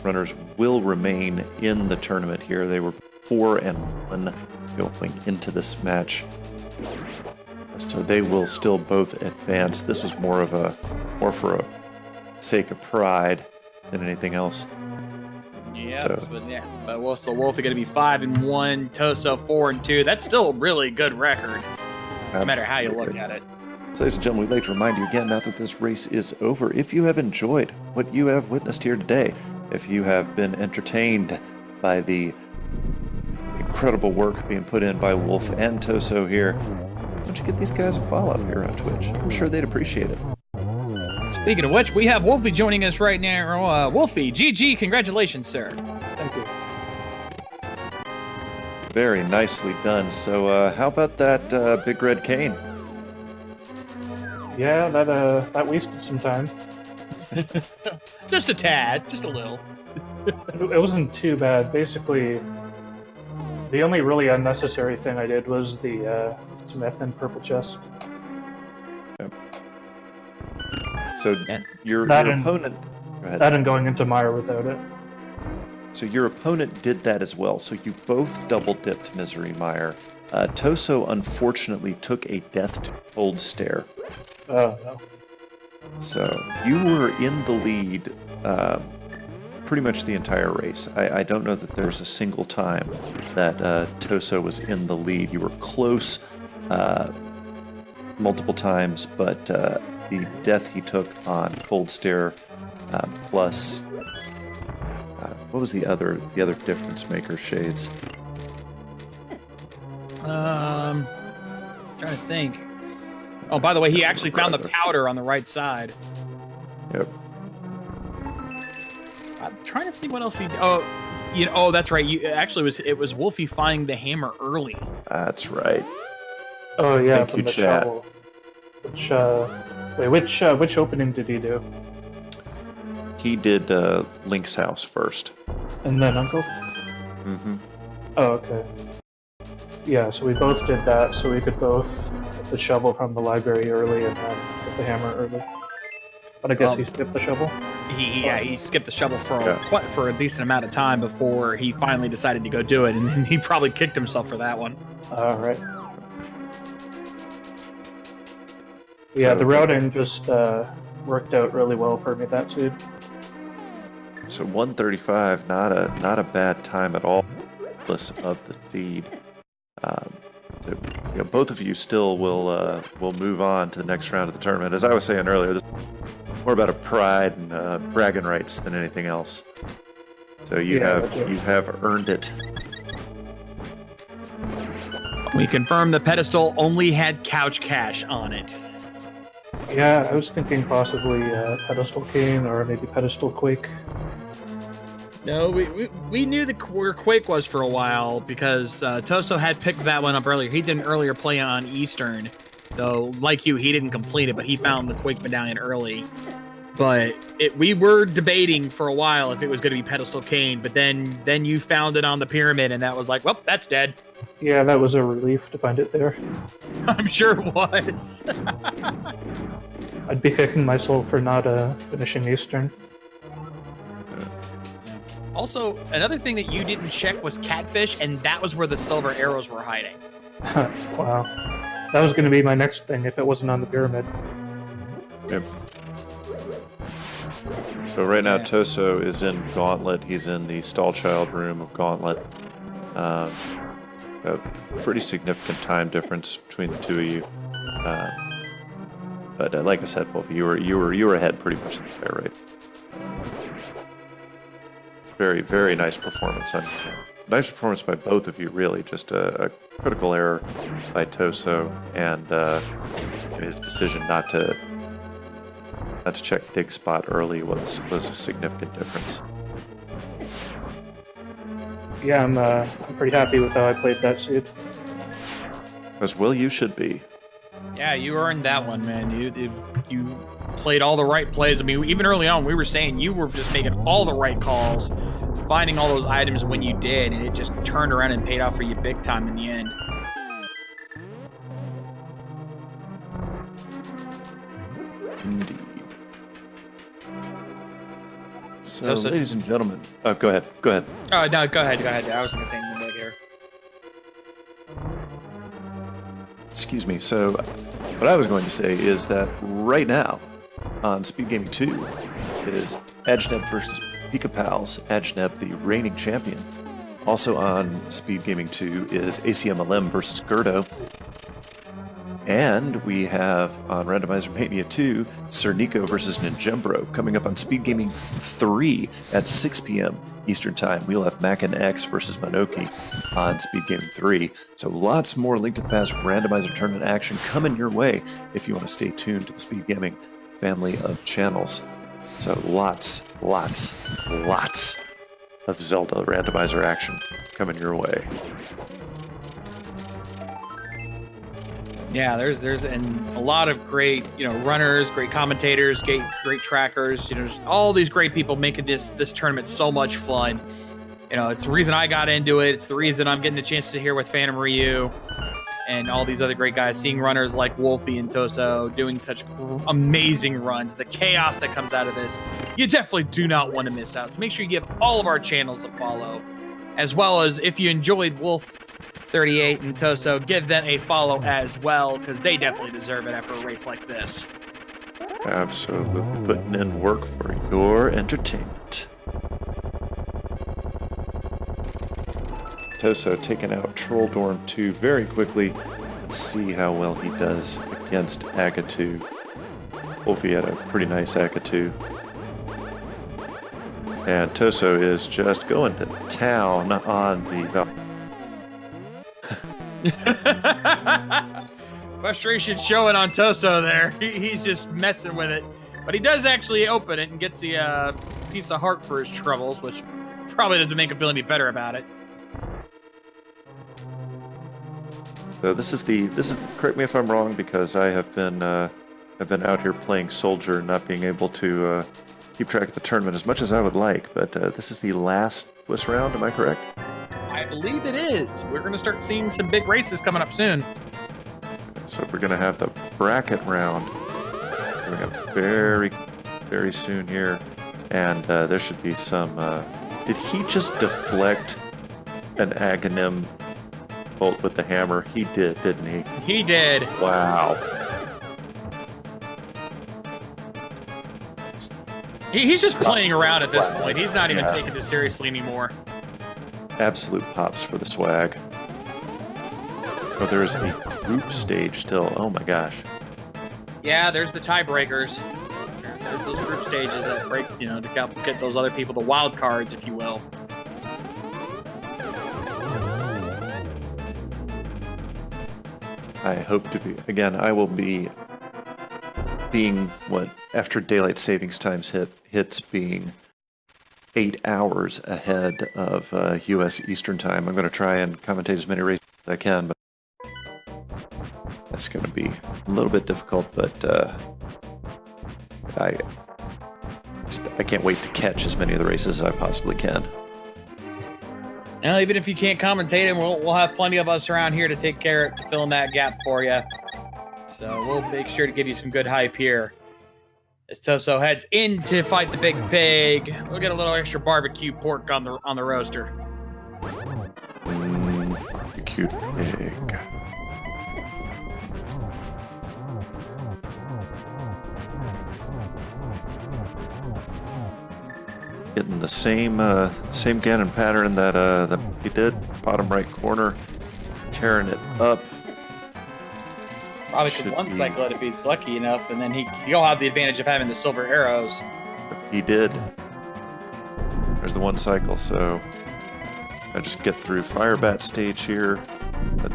runners will remain in the tournament here. They were 4-1 going into this match, so they will still both advance. This was more for a sake of pride than anything else. Yeah, but also Wulfy going to be 5-1, Tojso 4-2. That's still a really good record, no matter how you look at it. So, ladies and gentlemen, we'd like to remind you again, now that this race is over, if you have enjoyed what you have witnessed here today, if you have been entertained by the incredible work being put in by Wolf and Tojso here, why don't you get these guys a follow here on Twitch? I'm sure they'd appreciate it. Speaking of which, we have Wulfy joining us right now. Wulfy, GG, congratulations, sir. Thank you. Very nicely done. So, how about that big red cane? Yeah, that wasted some time. Just a tad, just a little. It wasn't too bad. Basically, the only really unnecessary thing I did was the Smith and purple chest. Yep. So your opponent. Go ahead. That and going into Mire without it. So your opponent did that as well. So you both double dipped Misery Mire. Tojso unfortunately took a death to cold stare. Oh no. So you were in the lead pretty much the entire race. I don't know that there's a single time that Tojso was in the lead. You were close multiple times, but the death he took on cold stare plus what was the other difference maker, Shades? Trying to think. Oh, by the way, he actually found the powder on the right side. Yep. I'm trying to think what else he did. Oh, that's right. It was Wulfy finding the hammer early. That's right. Oh yeah, Thank from you, the chat. shovel. Which opening did he do? He did Link's house first. And then Uncle? Mm-hmm. Oh, okay. Yeah, so we both did that, so we could both get the shovel from the library early and then get the hammer early. But I guess he skipped the shovel? He skipped the shovel for a decent amount of time before he finally decided to go do it, and then he probably kicked himself for that one. Alright. Yeah, the routing just worked out really well for me that seed. So 135, not a bad time at all. Of the seed. So, both of you still will move on to the next round of the tournament. As I was saying earlier, this is more about a pride and bragging rights than anything else. So you have earned it. We confirmed the pedestal only had couch cash on it. Yeah, I was thinking possibly pedestal king or maybe pedestal quake. No, we knew where Quake was for a while because Tojso had picked that one up earlier. He did an earlier play on Eastern, though, like you, he didn't complete it, but he found the Quake medallion early. But we were debating for a while if it was going to be Pedestal Cane, but then you found it on the pyramid, and that was like, well, that's dead. Yeah, that was a relief to find it there. I'm sure it was. I'd be kicking myself for not finishing Eastern. Also, another thing that you didn't check was Catfish, and that was where the silver arrows were hiding. Wow. That was going to be my next thing if it wasn't on the pyramid. Yep. So right now, Tojso is in Gauntlet. He's in the Stall Child room of Gauntlet. A pretty significant time difference between the two of you. But like I said, Wolfie, you were ahead pretty much there, right? Very, very nice performance. Nice performance by both of you, really. Just a critical error by Tojso, and his decision not to check dig spot early was a significant difference. Yeah, I'm pretty happy with how I played that seed. As well, you should be. Yeah, you earned that one, man. You played all the right plays. I mean, even early on, we were saying you were just making all the right calls, finding all those items when you did, and it just turned around and paid off for you big time in the end. Indeed. So, ladies and gentlemen, go ahead. Oh, no, go ahead. I was going to say anything back here. Excuse me. So, what I was going to say is that right now, on Speed Gaming 2, is Edgeneb versus Pika Pals, Edgeneb the reigning champion. Also on Speed Gaming 2 is ACMLM versus Gerdo. And we have on Randomizer Mania 2, Sir Nico versus Ninjembro. Coming up on Speed Gaming 3 at 6 p.m. Eastern Time, we'll have Mac and X versus Monoki on Speed Gaming 3. So lots more Link to the Past Randomizer tournament action coming your way if you want to stay tuned to the Speed Gaming family of channels. So lots of Zelda Randomizer action coming your way. Yeah, there's a lot of great, runners, great commentators, great trackers, just all these great people making this tournament so much fun. It's the reason I got into it. It's the reason I'm getting a chance to hear with Phantom Ryu and all these other great guys, seeing runners like Wulfy and Tojso doing such amazing runs, the chaos that comes out of this. You definitely do not want to miss out. So make sure you give all of our channels a follow, as well as if you enjoyed Wolf38 and Tojso, give them a follow as well, because they definitely deserve it after a race like this. Absolutely putting in work for your entertainment. Tojso taking out Trolldorm 2 very quickly. Let's see how well he does against Agatu. Wolfie had a pretty nice Agatu. And Tojso is just going to town on the Frustration showing on Tojso there. He's just messing with it. But he does actually open it and gets a piece of heart for his troubles, which probably doesn't make him feel any better about it. So this is correct me if I'm wrong, because I have been out here playing Soldier, not being able to keep track of the tournament as much as I would like, but this is the last Swiss round, am I correct? I believe it is. We're going to start seeing some big races coming up soon. So we're going to have the bracket round coming up very, very soon here, and there should be some... did he just deflect an Aghanim bolt with the hammer? He did, didn't he? He did. Wow. He's just playing around at this point. He's not even taking this seriously anymore. Absolute pops for the swag. Oh, there is a group stage still. Oh my gosh. Yeah, there's the tiebreakers. There's those group stages that break, to get those other people, the wild cards, if you will. I hope to be. Again, I will be being what after daylight savings times hits being 8 hours ahead of U.S. Eastern time. I'm going to try and commentate as many races as I can, but that's going to be a little bit difficult. But I can't wait to catch as many of the races as I possibly can. Now, even if you can't commentate it, we'll have plenty of us around here to take care to fill in that gap for you. So we'll make sure to give you some good hype here. As Tojso heads in to fight the big pig, we'll get a little extra barbecue pork on the roaster. Barbecue pig. Getting the same Ganon pattern that he did. Bottom right corner, tearing it up. Probably could one cycle it if he's lucky enough, and then he'll have the advantage of having the silver arrows. He did. There's the one cycle, so I just get through Fire Bat stage here. But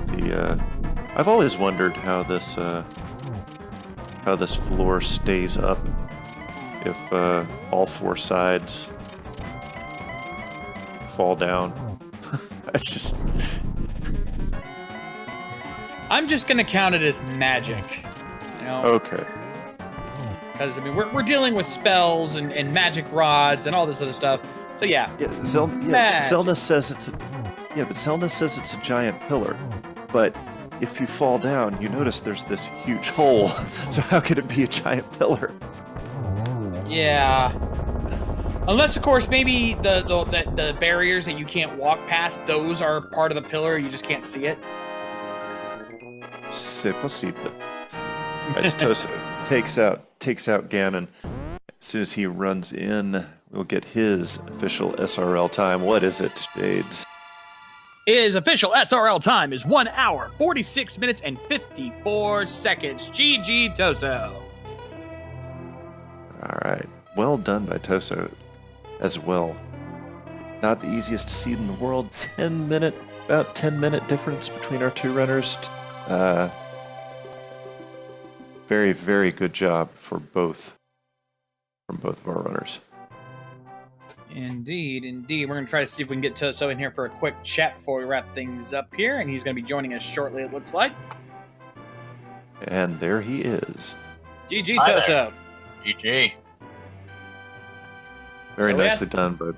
I've always wondered how this floor stays up if all 4 sides fall down. I'm just gonna count it as magic, you know. Okay. Because I mean, we're dealing with spells and magic rods and all this other stuff. So yeah. Zelda says it's a giant pillar, but if you fall down, you notice there's this huge hole. So how could it be a giant pillar? Yeah. Unless, of course, maybe the barriers that you can't walk past, those are part of the pillar. You just can't see it. C'est possible. As Tojso takes out Ganon, as soon as he runs in, we'll get his official SRL time. What is it, Shades? His official SRL time is 1 hour, 46 minutes, and 54 seconds. GG, Tojso. All right. Well done by Tojso as well. Not the easiest seed in the world. About 10 minute difference between our 2 runners. Very, very good job from both of our runners. Indeed. We're going to try to see if we can get Tojso in here for a quick chat before we wrap things up here, and he's going to be joining us shortly, it looks like. And there he is. GG, Tojso. GG. Very nicely done, but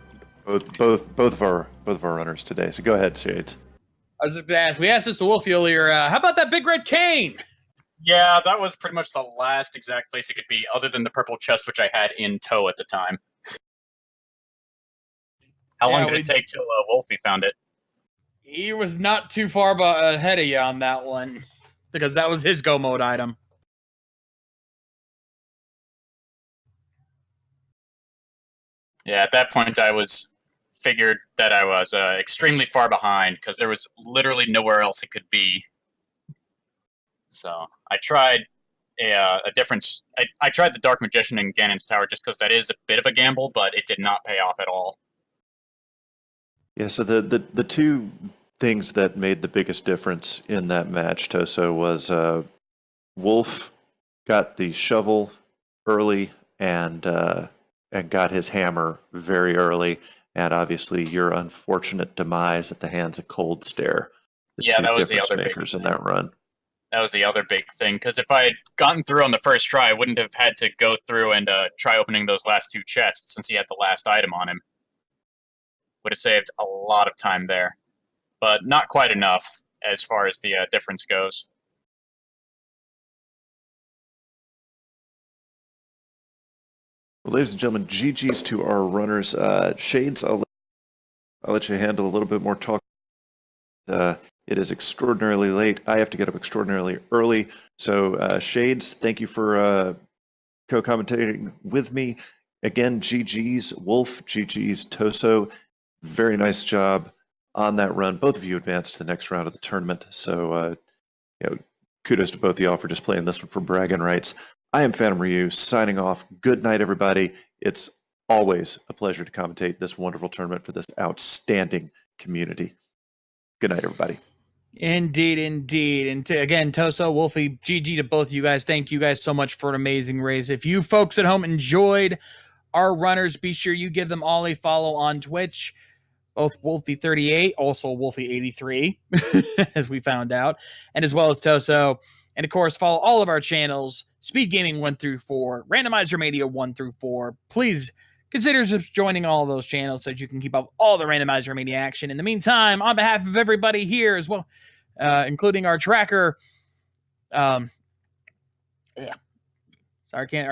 both of our runners today. So go ahead, Shades. I was just going to ask. We asked this to Wolfie earlier. How about that big red cane? Yeah, that was pretty much the last exact place it could be, other than the purple chest, which I had in tow at the time. How long did it take till Wolfie found it? He was not too far ahead of you on that one, because that was his go mode item. Yeah, at that point I figured that I was extremely far behind, because there was literally nowhere else it could be. So I tried a difference. I tried the Dark Magician in Ganon's Tower just because that is a bit of a gamble, but it did not pay off at all. Yeah, so the 2 things that made the biggest difference in that match, Tojso, was Wolf got the shovel early and got his hammer very early, and obviously your unfortunate demise at the hands of Cold Stare. That was the other makers in that run. That was the other big thing, because if I had gotten through on the first try, I wouldn't have had to go through and try opening those last 2 chests since he had the last item on him. Would have saved a lot of time there, but not quite enough as far as the difference goes. Well, ladies and gentlemen, GG's to our runners. Shades, I'll let you handle a little bit more talk. It is extraordinarily late. I have to get up extraordinarily early. So, Shades, thank you for co-commentating with me. Again, GG's Wolf, GG's Tojso. Very nice job on that run. Both of you advanced to the next round of the tournament. So, kudos to both of y'all for just playing this one for bragging rights. I am Phantom Ryu, signing off. Good night, everybody. It's always a pleasure to commentate this wonderful tournament for this outstanding community. Good night, everybody. Indeed, indeed. And again, Tojso, Wulfy, GG to both of you guys. Thank you guys so much for an amazing race. If you folks at home enjoyed our runners, be sure you give them all a follow on Twitch. Both wulfy83, also wulfy83, as we found out, and as well as Tojso. And of course, follow all of our channels, Speed Gaming 1 through 4, Randomizer Mania 1 through 4. Please consider joining all of those channels so that you can keep up all the Randomizer Mania action. In the meantime, on behalf of everybody here as well, including our tracker, our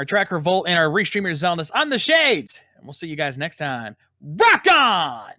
tracker Volt and our restreamer Zelda, I'm the Shades, and we'll see you guys next time. Rock on!